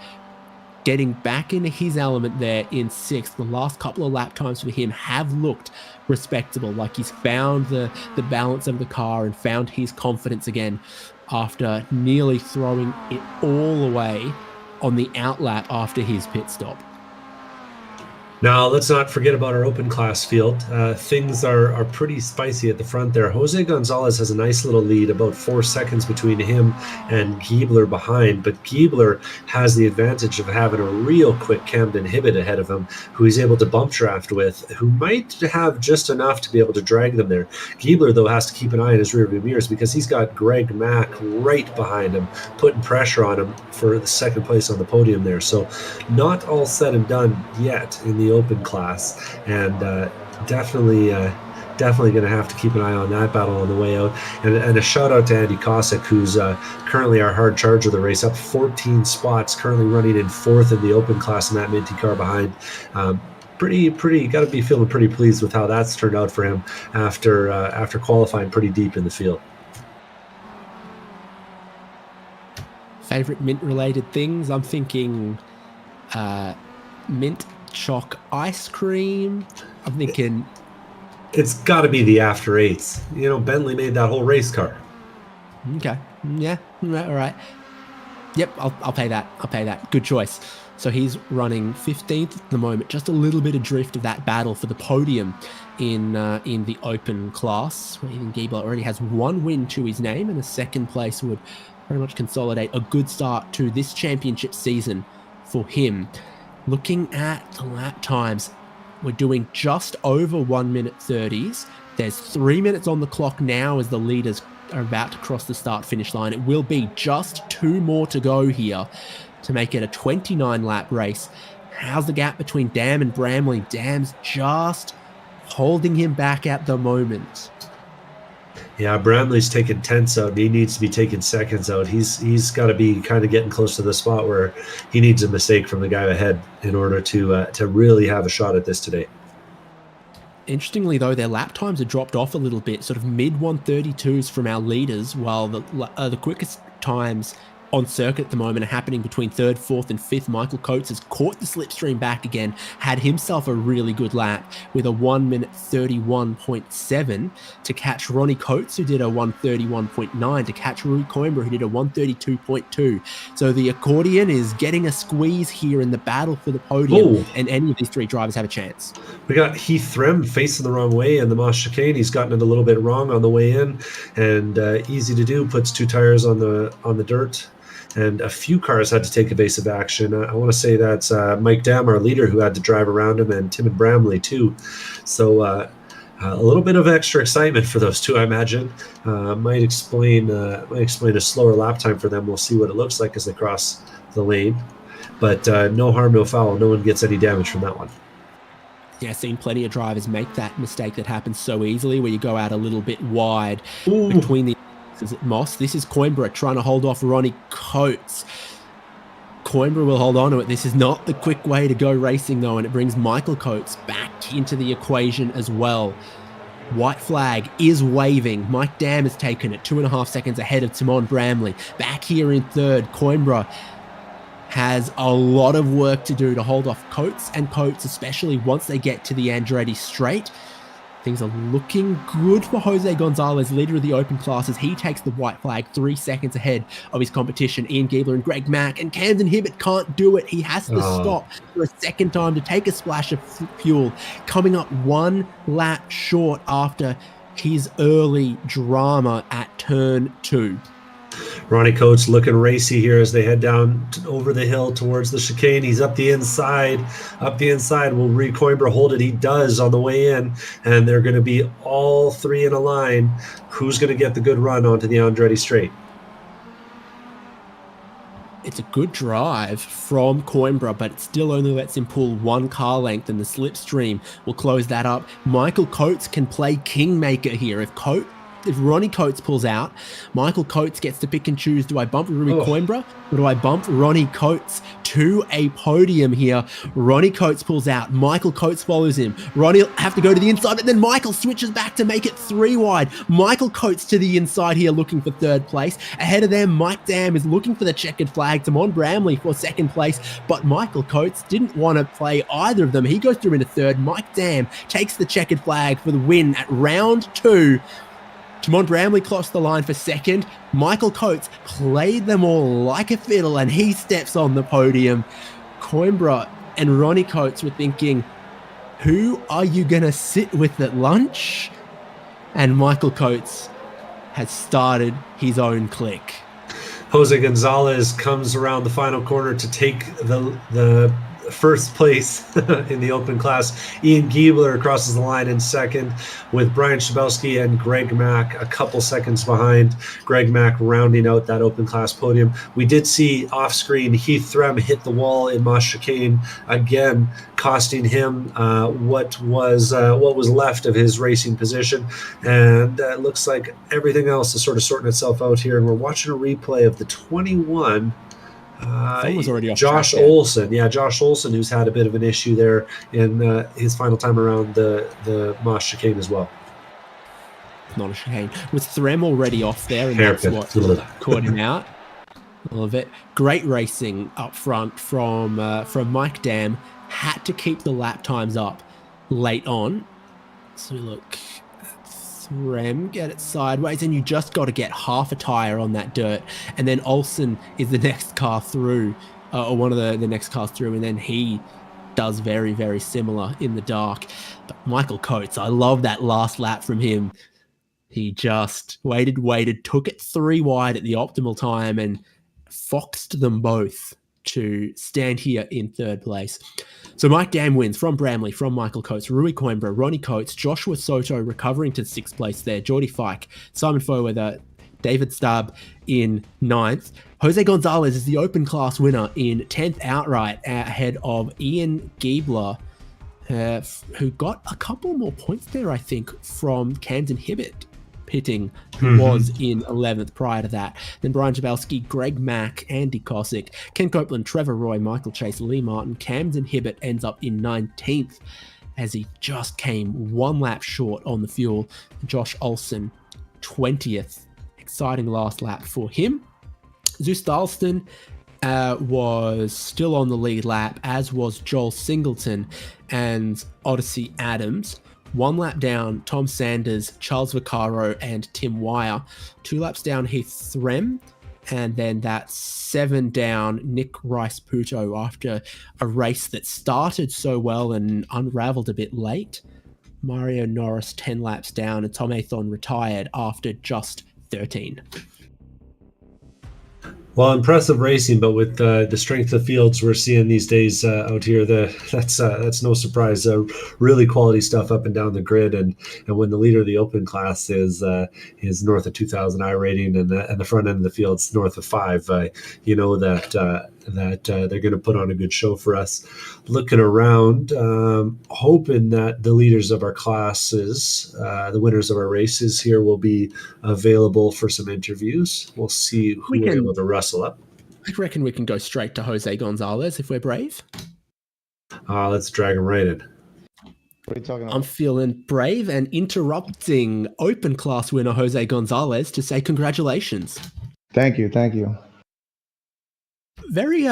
getting back into his element there in 6th. The last couple of lap times for him have looked respectable, like he's found the balance of the car and found his confidence again after nearly throwing it all away on the outlap after his pit stop. Now, let's not forget about our open class field. Things are pretty spicy at the front there. Jose Gonzalez has a nice little lead, about 4 seconds between him and Giebler behind, but Giebler has the advantage of having a real quick Camden Hibbett ahead of him, who he's able to bump draft with, who might have just enough to be able to drag them there. Giebler, though, has to keep an eye on his rearview mirrors because he's got Greg Mack right behind him, putting pressure on him for the second place on the podium there. So not all said and done yet in the open class, and definitely going to have to keep an eye on that battle on the way out. And a shout out to Andy Kosick, who's currently our hard charge of the race, up 14 spots, currently running in 4th in the open class in that Minty car behind. Pretty got to be feeling pretty pleased with how that's turned out for him after qualifying pretty deep in the field. Favorite mint related things? I'm thinking mint choc ice cream. I'm thinking it's got to be the after 8s. Bentley made that whole race car. Okay, yeah, all right. Yep, I'll pay that. Good choice. So he's running 15th at the moment, just a little bit adrift of that battle for the podium in the open class. Ethan Giebler already has 1 win to his name, and a 2nd place would very much consolidate a good start to this championship season for him. Looking at the lap times, we're doing just over 1 minute 30s. There's 3 minutes on the clock now as the leaders are about to cross the start-finish line. It will be just 2 more to go here to make it a 29-lap race. How's the gap between Dam and Bramley? Dam's just holding him back at the moment. Yeah, Bramley's taking 10ths out. He needs to be taking seconds out. He's got to be kind of getting close to the spot where he needs a mistake from the guy ahead in order to really have a shot at this today. Interestingly, though, their lap times have dropped off a little bit, sort of mid-132s from our leaders, while the quickest times on circuit at the moment are happening between 3rd, 4th, and 5th. Michael Coates has caught the slipstream back again, had himself a really good lap with a 1 minute 31.7 to catch Ronnie Coates, who did a 131.9, to catch Rui Coimbra, who did a 132.2. So the accordion is getting a squeeze here in the battle for the podium, and any of these 3 drivers have a chance. We got Heath Threm facing the wrong way in the Moss chicane. He's gotten it a little bit wrong on the way in, and easy to do, puts 2 tires on the dirt. And a few cars had to take evasive action. I want to say that's Mike Dam, our leader, who had to drive around him, and Tim and Bramley too. So A little bit of extra excitement for those two, I imagine. Might explain a slower lap time for them. We'll see what it looks like as they cross the lane. But no harm, no foul. No one gets any damage from that one. Yeah, seen plenty of drivers make that mistake that happens so easily, where you go out a little bit wide Ooh. between the Moss. This is Coimbra trying to hold off Ronnie Coates. Coimbra will hold on to it. This is not the quick way to go racing, though, and it brings Michael Coates back into the equation as well. White flag is waving. Mike Dam has taken it 2.5 seconds ahead of Timon Bramley. Back here in third, Coimbra has a lot of work to do to hold off Coates, and Coates, especially once they get to the Andretti straight. Things are looking good for Jose Gonzalez, leader of the open classes. He takes the white flag 3 seconds ahead of his competition, Ian Giebler and Greg Mack, and Camden Hibbert can't do it. He has to stop for a second time to take a splash of fuel, coming up 1 lap short after his early drama at turn 2. Ronnie Coates looking racy here as they head down over the hill towards the chicane. He's up the inside. Will Reed Coimbra hold it? He does on the way in, and they're going to be all 3 in a line. Who's going to get the good run onto the Andretti straight? It's a good drive from Coimbra, but it still only lets him pull 1 car length, and the slipstream will close that up. Michael Coates can play kingmaker here. If Ronnie Coates pulls out, Michael Coates gets to pick and choose. Do I bump Rui Coimbra, or do I bump Ronnie Coates to a podium here? Ronnie Coates pulls out. Michael Coates follows him. Ronnie will have to go to the inside, but then Michael switches back to make it 3 wide. Michael Coates to the inside here, looking for 3rd place. Ahead of them, Mike Dam is looking for the checkered flag. Timon Bramley for 2nd place, but Michael Coates didn't want to play either of them. He goes through into 3rd. Mike Dam takes the checkered flag for the win at round 2. Timon Bramley crossed the line for 2nd. Michael Coates played them all like a fiddle, and he steps on the podium. Coimbra and Ronnie Coates were thinking, who are you going to sit with at lunch? And Michael Coates has started his own clique. Jose Gonzalez comes around the final corner to take the first place in the open class. Ian Giebler crosses the line in 2nd, with Brian Schabowski and Greg Mack a couple seconds behind. Greg Mack rounding out that open class podium. We did see off screen Heath Threm hit the wall in Moss Chicane again, costing him what was left of his racing position. And it looks like everything else is sort of sorting itself out here. And we're watching a replay of the 21. Was already off Josh track, Olson. Yeah, Josh Olson, who's had a bit of an issue there in his final time around the Moss Chicane as well. Not a chicane. Was Threm already off there, and that's what caught him out? I love it. Great racing up front from Mike Dam. Had to keep the lap times up late on. So look, Threm, get it sideways, and you just got to get half a tire on that dirt, and then Olsen is the next car through, or one of the next cars through, and then he does very, very similar in the dark. But Michael Coates, I love that last lap from him. He just waited, took it 3 wide at the optimal time, and foxed them both to stand here in 3rd place. So Mike Dam wins from Bramley, from Michael Coates, Rui Coimbra, Ronnie Coates, Joshua Soto recovering to 6th place there, Geordie Fike, Simon Foweather, David Stabb in 9th. Jose Gonzalez is the open class winner in 10th outright, ahead of Ian Giebler, who got a couple more points there, I think, from Camden Hibbert pitting, who was in 11th prior to that. Then Brian Jabalski, Greg Mack, Andy Kosick, Ken Copeland, Trevor Roy, Michael Chase, Lee Martin. Camden Hibbert ends up in 19th as he just came 1 lap short on the fuel. Josh Olson, 20th. Exciting last lap for him. Zeus Dalston was still on the lead lap, as was Joel Singleton and Odyssey Adams. 1 lap down, Tom Sanders, Charles Vaccaro, and Tim Wire. 2 laps down, Heath Threm. And then that's 7 down, Nick Rice-Puto, after a race that started so well and unraveled a bit late. Mario Norris 10 laps down, and Tom Athon retired after just 13. Well, impressive racing, but with the strength of fields we're seeing these days out here, that's no surprise. Really quality stuff up and down the grid, and when the leader of the open class is north of 2,000 I rating, and the front end of the field's north of 5, you know that they're going to put on a good show for us. Looking around, hoping that the leaders of our classes, the winners of our races here, will be available for some interviews. We'll see We who we're able can, to rustle up. I reckon we can go straight to Jose Gonzalez if we're brave. Let's drag him right in. What are you talking I'm about? feeling brave and interrupting open class winner Jose Gonzalez to say congratulations. Thank you. Thank you. Very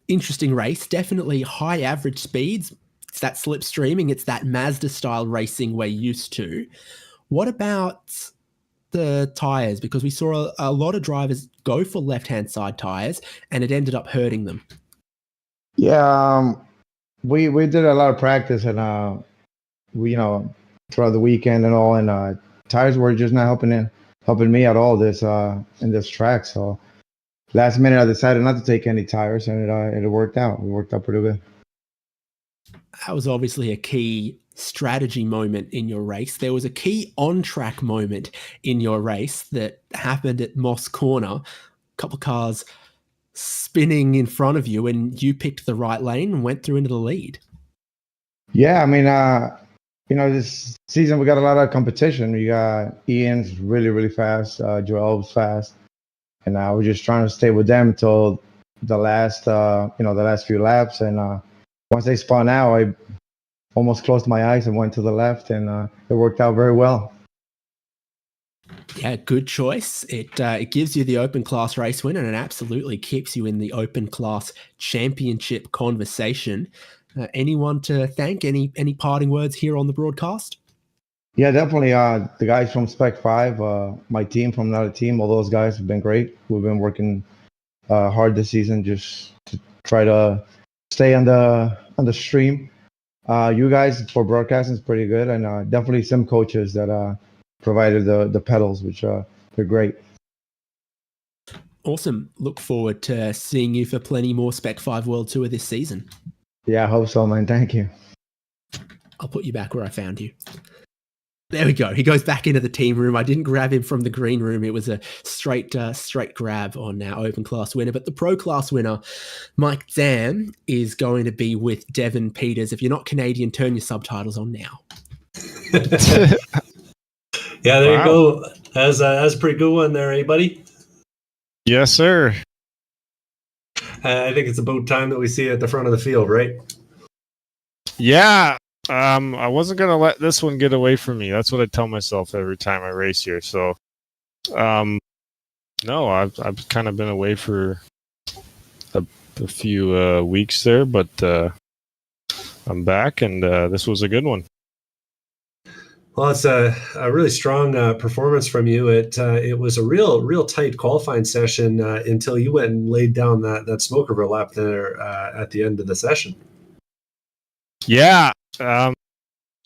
interesting race. Definitely high average speeds. It's that slipstreaming. It's that Mazda style racing we're used to. What about the tires? Because we saw a lot of drivers go for left-hand side tires and it ended up hurting them. Yeah, we did a lot of practice and we throughout the weekend and all, and tires were just not helping me at all this in this track. So last minute I decided not to take any tires, and it worked out. It worked out pretty good. That was obviously a key strategy moment in your race. There was a key on-track moment in your race that happened at Moss Corner. A couple cars spinning in front of you, and you picked the right lane and went through into the lead. Yeah, I mean, this season we got a lot of competition. We got Ian's really fast, Joel's fast, and we're just trying to stay with them until the last few laps. And once they spun out, I almost closed my eyes and went to the left, and it worked out very well. Yeah, good choice. It gives you the open class race win, and it absolutely keeps you in the open class championship conversation. Anyone to thank? Any parting words here on the broadcast? Yeah, definitely. The guys from Spec-5, my team from another team, all those guys have been great. We've been working hard this season just to try to stay on the stream. You guys for broadcasting is pretty good, and definitely some coaches that provided the pedals, which they're great. Awesome. Look forward to seeing you for plenty more Spec-5 World Tour this season. Yeah, I hope so, man. Thank you. I'll put you back where I found you. There we go. He goes back into the team room. I didn't grab him from the green room. It was a straight grab on our open class winner. But the pro class winner, Mike Dam, is going to be with Devin Peters. If you're not Canadian, turn your subtitles on now. Yeah, there you go. That's a pretty good one there, eh, buddy? Yes, sir. I think it's about time that we see it at the front of the field, right? Yeah. I wasn't gonna let this one get away from me. That's what I tell myself every time I race here. So, no, I've kind of been away for a few weeks there, but I'm back, and this was a good one. Well, it's a really strong performance from you. It was a real tight qualifying session until you went and laid down that smoke overlap there at the end of the session. Yeah, I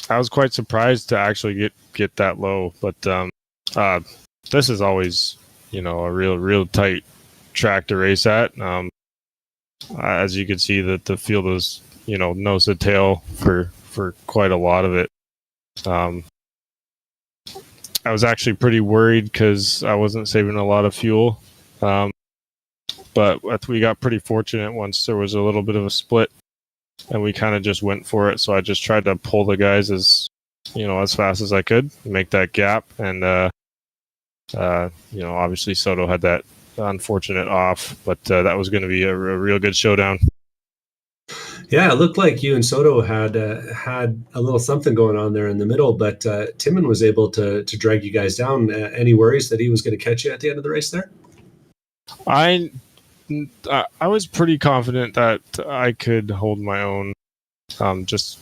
was quite surprised to actually get that low, but this is always a real tight track to race at. As you can see, that the field was nose to tail for quite a lot of it. I was actually pretty worried because I wasn't saving a lot of fuel. But we got pretty fortunate once there was a little bit of a split, and we kind of just went for it. So I just tried to pull the guys as fast as I could, make that gap. And, obviously Soto had that unfortunate off, but that was going to be a real good showdown. Yeah, it looked like you and Soto had a little something going on there in the middle, but Timon was able to drag you guys down. Any worries that he was going to catch you at the end of the race there? I was pretty confident that I could hold my own, just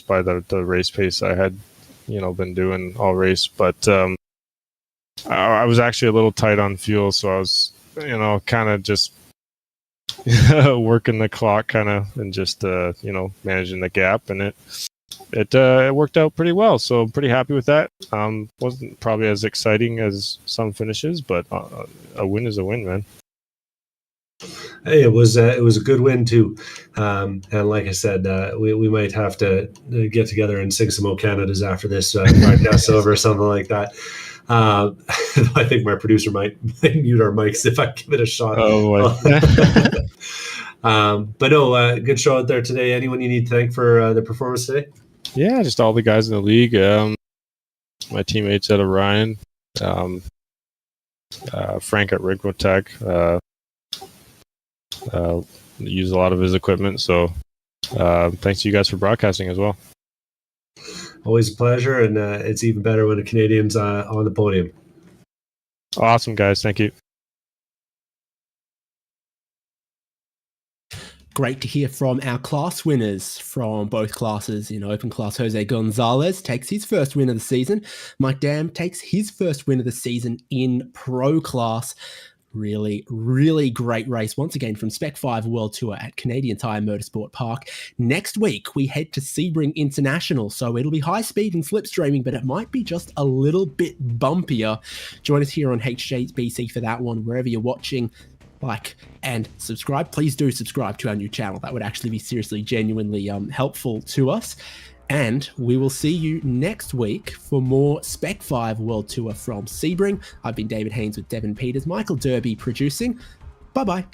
by the race pace I had, been doing all race. But I was actually a little tight on fuel, so I was, kind of just working the clock and just managing the gap, and it worked out pretty well, so I'm pretty happy with that. Wasn't probably as exciting as some finishes, but a win is a win, man. Hey, it was a good win too, and like I said, we might have to get together and sing some O Canadas after this broadcast over or something like that. I think my producer might mute our mics if I give it a shot. Oh, but no, good show out there today. Anyone you need to thank for the performance today? yeah, just all the guys in the league. My teammates at Orion, Frank at Rigmotech. Use a lot of his equipment, so thanks to you guys for broadcasting as well. Always a pleasure, and it's even better when a Canadian's on the podium. Awesome, guys. Thank you. Great to hear from our class winners from both classes. In open class, Jose Gonzalez takes his first win of the season. Mike Dam takes his first win of the season in pro class. Really, really great race once again from Spec-5 World Tour at Canadian Tire Motorsport Park. Next week, we head to Sebring International, so it'll be high speed and slipstreaming, but it might be just a little bit bumpier. Join us here on HJBC for that one, wherever you're watching. Like and subscribe. Please do subscribe to our new channel. That would actually be seriously, genuinely helpful to us. And we will see you next week for more Spec-5 World Tour from Sebring. I've been David Haynes with Devin Peters, Michael Derby producing. Bye-bye.